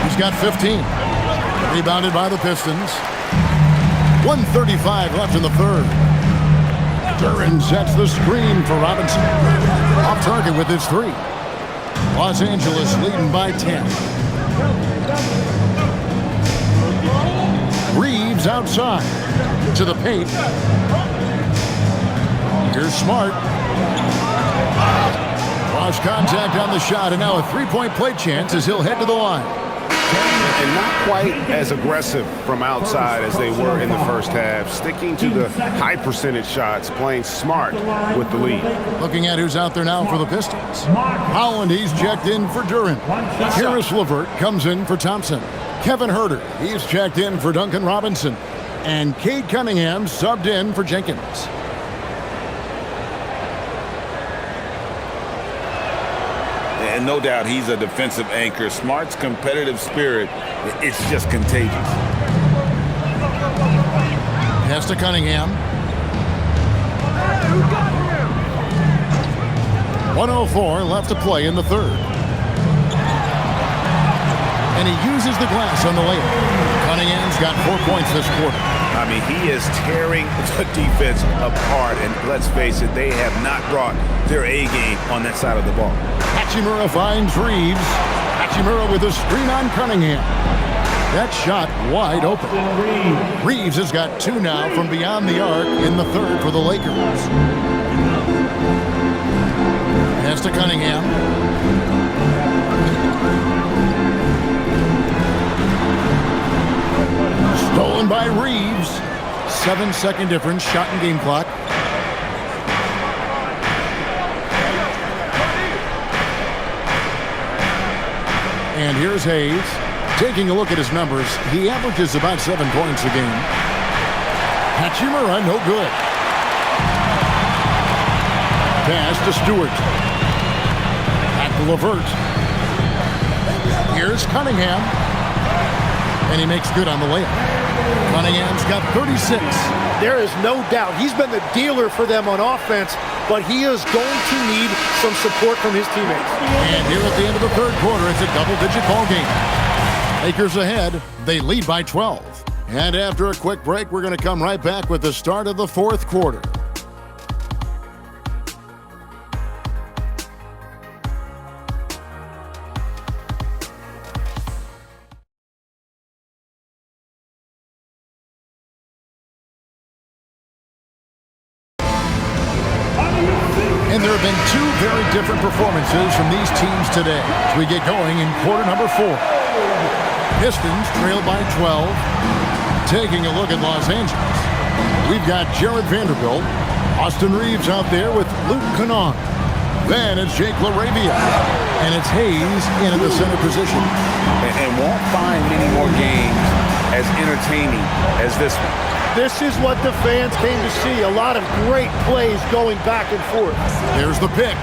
He's got 15. Rebounded by the Pistons. 1:35 left in the third. Durant sets the screen for Robinson. Off target with his three. Los Angeles leading by 10. Reeves outside to the paint. Here's Smart. Lost contact on the shot, and now a three-point play chance as he'll head to the line. And not quite as aggressive from outside as they were in the first half, sticking to the high percentage shots, playing smart with the lead. Looking at who's out there now for the Pistons. Holland, he's checked in for Durant. Harris LeVert comes in for Thompson. Kevin Huerter, he's checked in for Duncan Robinson. And Cade Cunningham subbed in for Jenkins. And no doubt he's a defensive anchor. Smart's competitive spirit, it's just contagious. Pass to Cunningham. 1:04 left to play in the third. And he uses the glass on the layup. Cunningham's got 4 points this quarter. I mean, he is tearing the defense apart, and let's face it, they have not brought their A game on that side of the ball. Hachimura finds Reeves. Hachimura with a screen on Cunningham. That shot wide open. Reeves has got two now from beyond the arc in the third for the Lakers. Pass to Cunningham. Stolen by Reeves. 7-second difference, shot and game clock. And here's Hayes. Taking a look at his numbers, he averages about 7 points a game. Hachimura, no good. Pass to Stewart. Back to LeVert. Here's Cunningham. And he makes good on the layup. Cunningham's got 36. There is no doubt he's been the dealer for them on offense, but he is going to need some support from his teammates. And here at the end of the third quarter, it's a double-digit ball game. Lakers ahead. They lead by 12. And after a quick break, we're going to come right back with the start of the fourth quarter. And there have been two very different performances from these teams today as we get going in quarter number 4. Pistons trail by 12. Taking a look at Los Angeles, we've got Jared Vanderbilt, Austin Reeves out there with Luke Kennard. Then it's Jake LaRavia, and it's Hayes in at the center position. And won't find many more games as entertaining as this one. This is what the fans came to see. A lot of great plays going back and forth. There's the pick.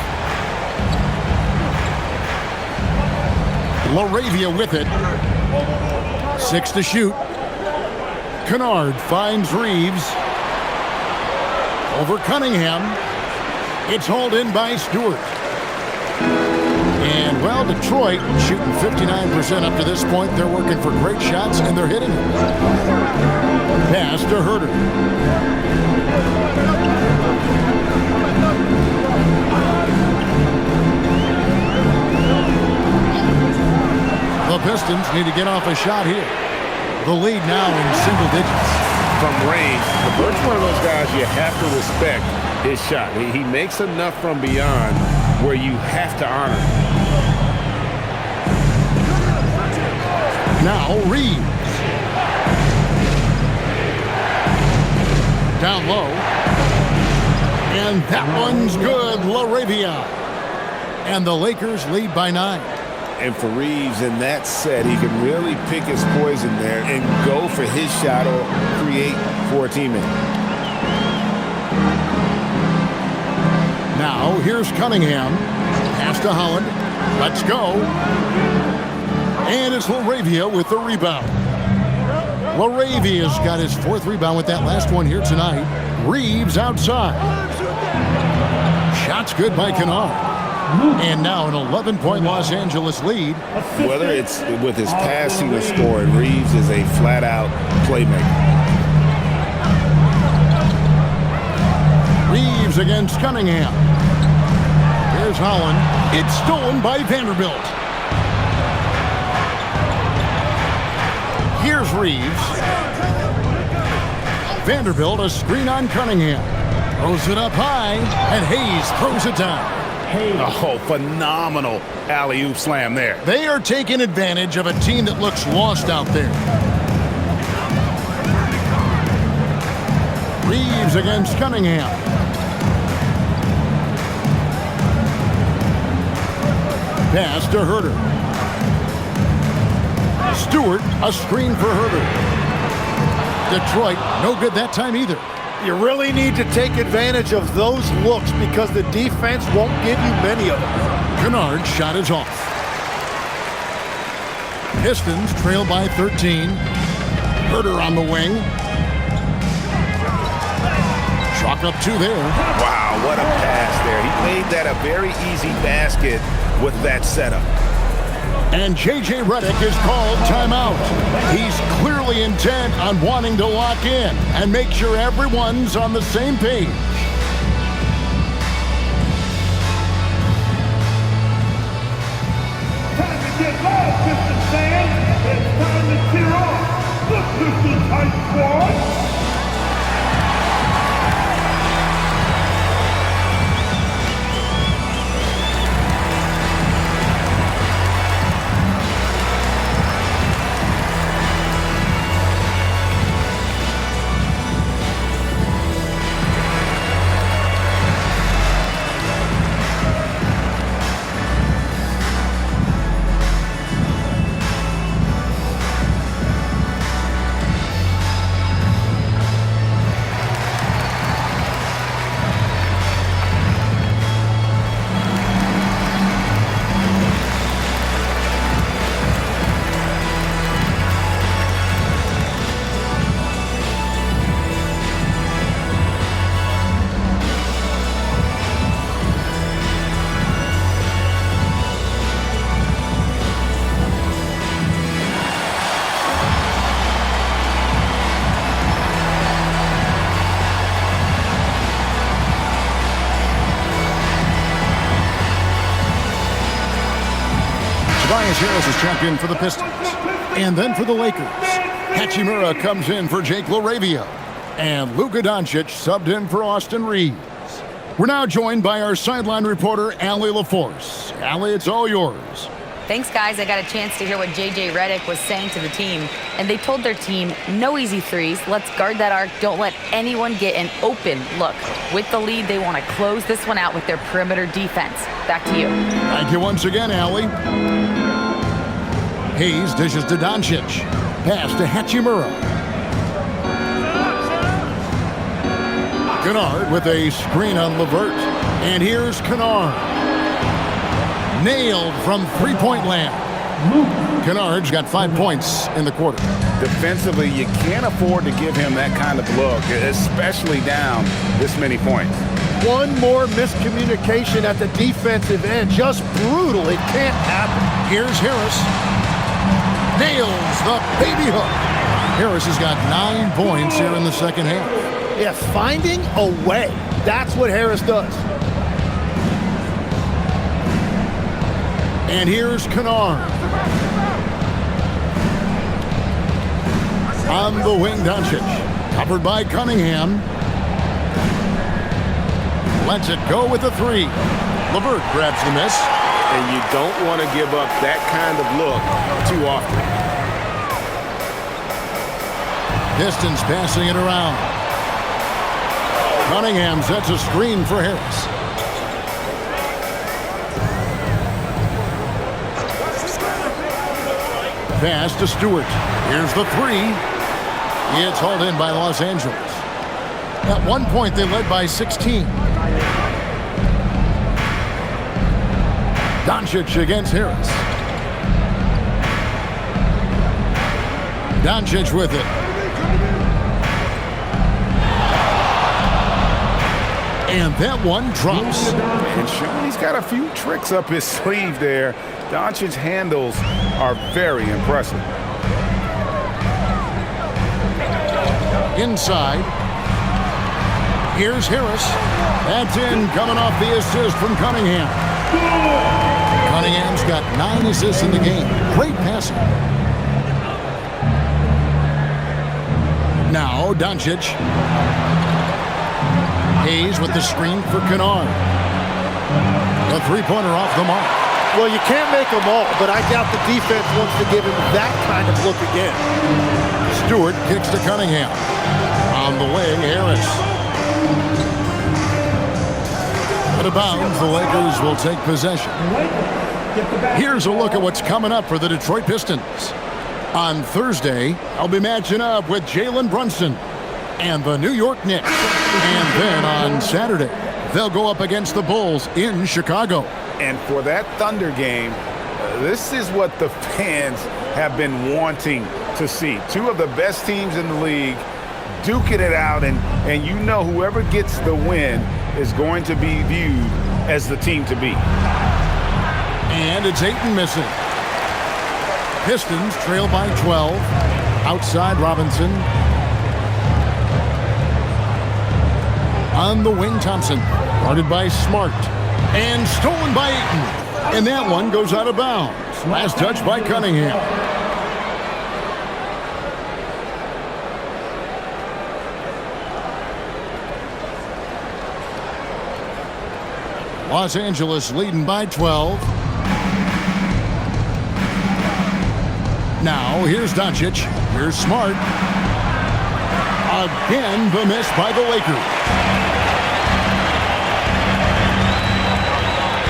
LaRavia with it. 6 to shoot. Kennard finds Reeves. Over Cunningham. It's hauled in by Stewart. And, well, Detroit shooting 59% up to this point. They're working for great shots, and they're hitting them. Pass to Huerter. The Pistons need to get off a shot here. The lead now in single digits. From range, LeVert's one of those guys you have to respect his shot. He makes enough from beyond where you have to honor him. Now Reeves. Down low. And that one's good. LaRavia. And the Lakers lead by 9. And for Reeves in that set, he can really pick his poison there and go for his shot or create for a teammate. Now here's Cunningham. Pass to Holland. Let's go. And it's LaRavia with the rebound. LaRavia's got his 4th rebound with that last one here tonight. Reeves outside. Shot's good by Kennard. And now an 11-point Los Angeles lead. Whether it's with his passing or scoring, Reeves is a flat-out playmaker. Reeves against Cunningham. Here's Holland. It's stolen by Vanderbilt. Here's Reeves. Vanderbilt, a screen on Cunningham. Throws it up high, and Hayes throws it down. Oh, phenomenal alley-oop slam there. They are taking advantage of a team that looks lost out there. Reeves against Cunningham. Pass to Herter. Stewart, a screen for Herter. Detroit, no good that time either. You really need to take advantage of those looks because the defense won't give you many of them. Kennard's shot is off. Pistons trail by 13. Herter on the wing. Chalk up 2 there. Wow, what a pass there. He made that a very easy basket with that setup. And J.J. Redick is called timeout. He's clearly intent on wanting to lock in and make sure everyone's on the same page. Time to get loud, Pistons fans. It's time to cheer on the Pistons Hype Squad. Harris is champion for the Pistons. And then for the Lakers, Hachimura comes in for Jake LaRavia. And Luka Doncic subbed in for Austin Reeves. We're now joined by our sideline reporter, Allie LaForce. Allie, it's all yours. Thanks, guys. I got a chance to hear what J.J. Redick was saying to the team. And they told their team, no easy threes. Let's guard that arc. Don't let anyone get an open look. With the lead, they want to close this one out with their perimeter defense. Back to you. Thank you once again, Allie. Hayes dishes to Doncic. Pass to Hachimura. Kennard with a screen on LeVert. And here's Kennard. Nailed from three-point land. Kennard's got 5 points in the quarter. Defensively, you can't afford to give him that kind of look, especially down this many points. One more miscommunication at the defensive end. Just brutal. It can't happen. Here's Harris. Nails the baby hook. Harris has got 9 points here in the second half. Yeah, finding a way. That's what Harris does. And here's Kennard. On the wing, Doncic. Covered by Cunningham. Lets it go with the 3. LeVert grabs the miss. And you don't want to give up that kind of look too often. Pistons passing it around. Cunningham sets a screen for Harris. Pass to Stewart. Here's the 3. It's hauled in by Los Angeles. At one point, they led by 16. Doncic against Harris. Doncic with it. And that one drops. And Sean, he's got a few tricks up his sleeve there. Doncic's handles are very impressive. Inside. Here's Harris. That's in, coming off the assist from Cunningham. Cunningham's got 9 assists in the game. Great passing. Now Doncic. Hayes with the screen for Kennard. The three-pointer off the mark. Well, you can't make them all, but I doubt the defense wants to give him that kind of look again. Stewart kicks to Cunningham. On the wing, Harris. Out of bounds, the Lakers will take possession. Here's a look at what's coming up for the Detroit Pistons. On Thursday, I'll be matching up with Jalen Brunson and the New York Knicks. And then on Saturday, they'll go up against the Bulls in Chicago. And for that Thunder game, this is what the fans have been wanting to see. Two of the best teams in the league duking it out, and you know whoever gets the win is going to be viewed as the team to beat. And it's Ayton missing. Pistons trail by 12. Outside Robinson. On the wing, Thompson. Guarded by Smart. And stolen by Ayton. And that one goes out of bounds. Last touch by Cunningham. Los Angeles leading by 12. Now, here's Doncic. Here's Smart. Again, the miss by the Lakers.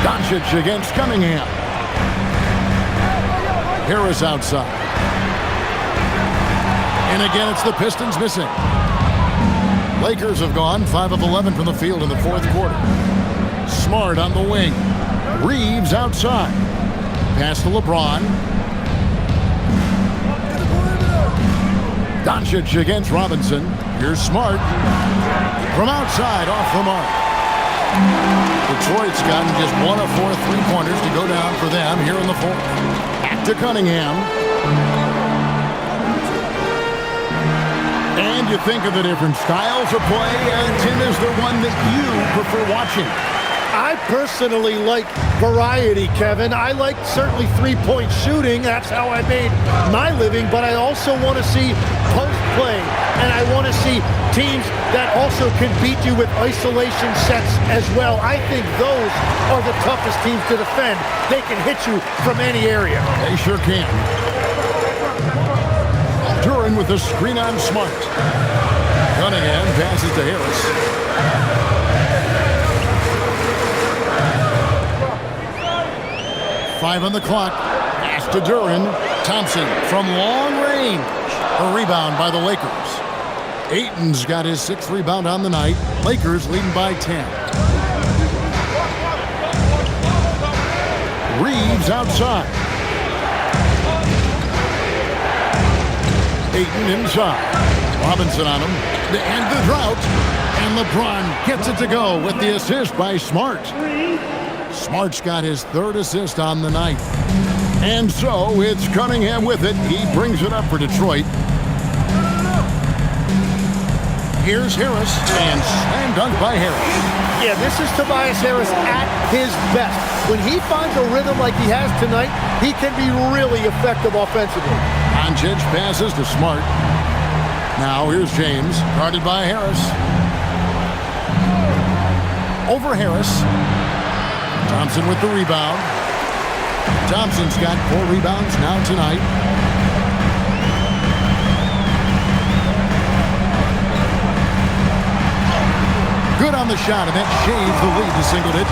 Doncic against Cunningham. Harris outside. And again, it's the Pistons missing. Lakers have gone 5 of 11 from the field in the fourth quarter. Smart on the wing. Reeves outside. Pass to LeBron. Doncic against Robinson. Here's Smart. From outside, off the mark. Detroit's gotten just 1 of 4 three-pointers to go down for them here in the fourth. Back to Cunningham. And you think of the different styles of play, and Tim, is there one that you prefer watching? I personally like variety, Kevin. I like certainly three-point shooting. That's how I made my living. But I also want to see post play, and I want to see teams that also can beat you with isolation sets as well. I think those are the toughest teams to defend. They can hit you from any area. They sure can. Duran with the screen on Smart. Cunningham passes to Harris. Five on the clock. Pass to Duran. Thompson from long range. A rebound by the Lakers. Ayton's got his 6th rebound on the night. Lakers leading by 10. Reeves outside. Ayton inside. Robinson on him. To end the drought. And LeBron gets it to go with the assist by Smart. Smart's got his 3rd assist on the night. And so it's Cunningham with it. He brings it up for Detroit. Here's Harris, and slam dunk by Harris. Yeah, this is Tobias Harris at his best. When he finds a rhythm like he has tonight, he can be really effective offensively. Doncic passes to Smart. Now here's James, guarded by Harris. Over Harris. Thompson with the rebound. Thompson's got 4 rebounds now tonight. Good on the shot, and that shaves the lead to single digits.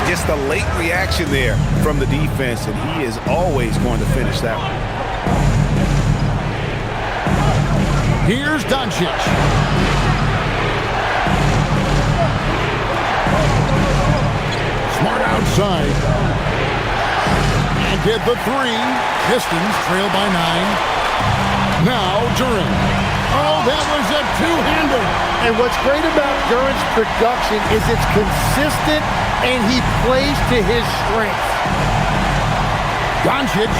Just a late reaction there from the defense, and he is always going to finish that one. Here's Doncic. Smart outside. And get the 3. Pistons trail by 9. Now Durant. Oh, that was a two-hander. And what's great about Durant's production is it's consistent and he plays to his strengths. Doncic.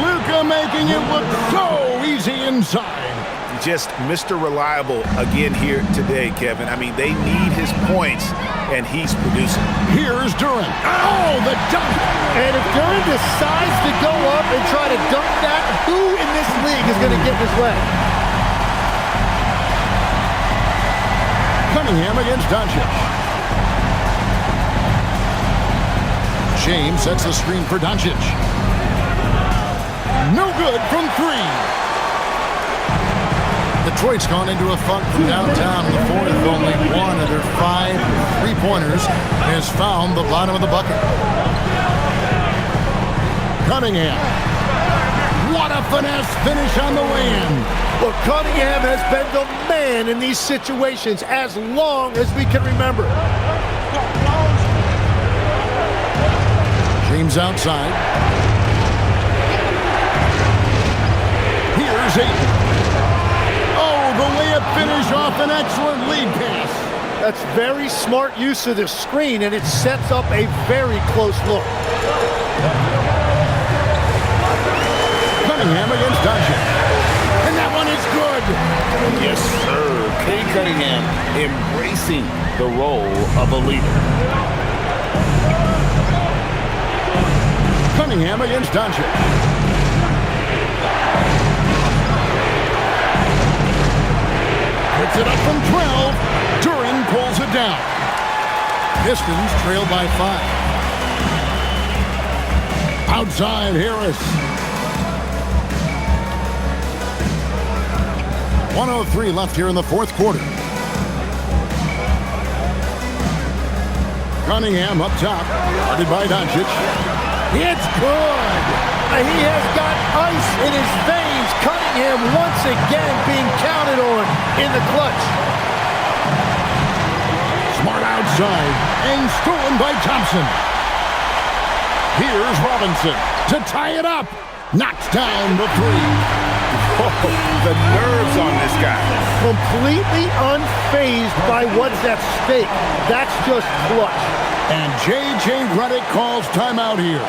Luka making it look so easy inside. Just Mr. Reliable again here today, Kevin. I mean, they need his points, and he's producing. Here's Durant. Oh, the dunk. And if Durant decides to go up and try to dunk that, who in this league is going to get in his way? Cunningham against Doncic. James sets the screen for Doncic. No good from three. Detroit's gone into a funk from downtown in the fourth. Only one of their 5 3-pointers has found the bottom of the bucket. Cunningham. What a finesse finish on the way-in. Well, Cunningham has been the man in these situations as long as we can remember. James outside. Here's Ayton. The layup finish off an excellent lead pass. That's very smart use of the screen, and it sets up a very close look. Cunningham against Doncic. And that one is good. Yes, sir. Cade Cunningham embracing the role of a leader. Cunningham against Doncic. Puts it up from 12. Duran pulls it down. Pistons trail by 5. Outside Harris. 1:03 left here in the fourth quarter. Cunningham up top. Guarded by Doncic. It's good. He has got ice in his veins. Cunningham once again being counted on in the clutch. Smart outside and stolen by Thompson. Here's Robinson to tie it up. Knocks down the three. Oh, the nerves on this guy. Completely unfazed by what's at stake. That's just clutch. And J.J. Redick calls timeout here.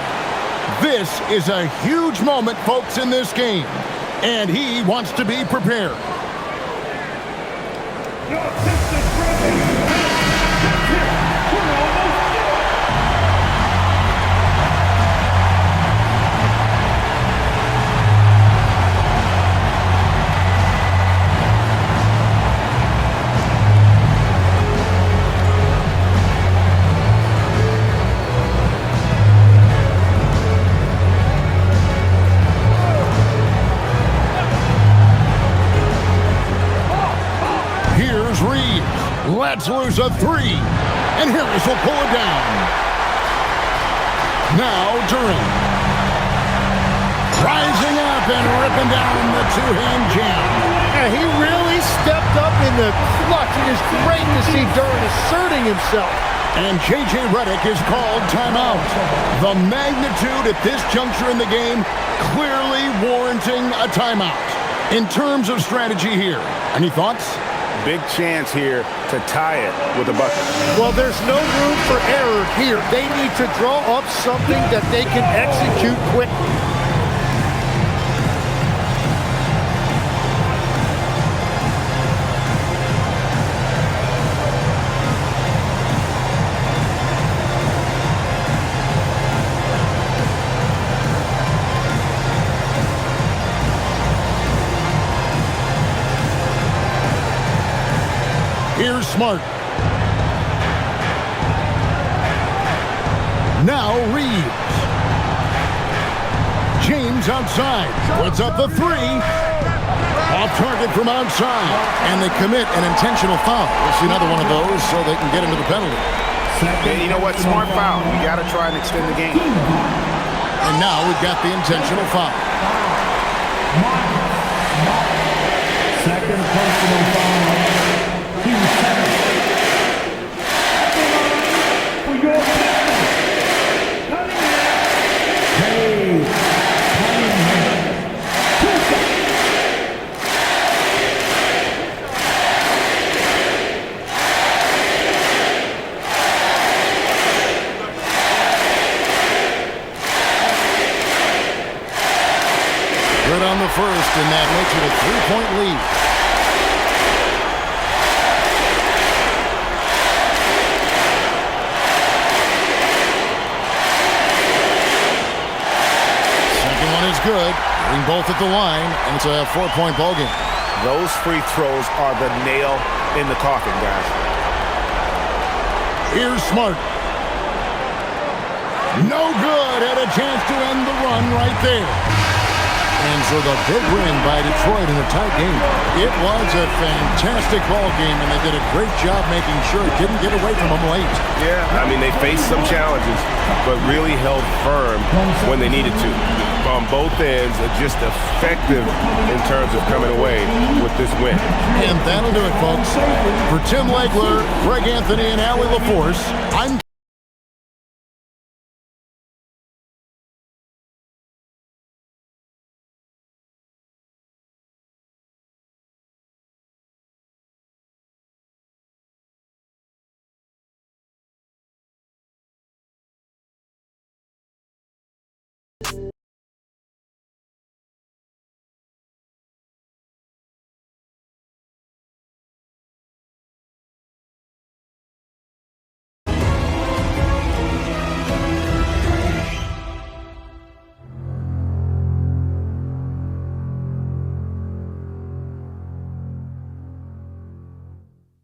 This is a huge moment, folks, in this game. And he wants to be prepared. Let's lose a three. And Harris will pull it down. Now Durant. Rising up and ripping down the two-hand jam. Yeah, he really stepped up in the clutch. It is great to see Durant asserting himself. And J.J. Redick is called timeout. The magnitude at this juncture in the game clearly warranting a timeout. In terms of strategy here, any thoughts? Big chance here to tie it with a bucket. Well, there's no room for error here. They need to draw up something that they can execute quickly. Here's Smart. Now Reeves. James outside. Puts up the three. Off target from outside. And they commit an intentional foul. We'll see another one of those so they can get into the penalty. And you know what? Smart foul. You got to try and extend the game. And now we've got the intentional foul. Second personal foul. first, and that makes it a 3-point lead. Second one is good. Hitting both at the line, and it's a 4-point ball game. Those free throws are the nail in the coffin, guys. Here's Smart. No good. Had a chance to end the run right there. And so the big win by Detroit in a tight game. It was a fantastic ball game, and they did a great job making sure it didn't get away from them late. Yeah, I mean, they faced some challenges, but really held firm when they needed to. On both ends, just effective in terms of coming away with this win. And that'll do it, folks. For Tim Legler, Greg Anthony, and Allie LaForce, I'm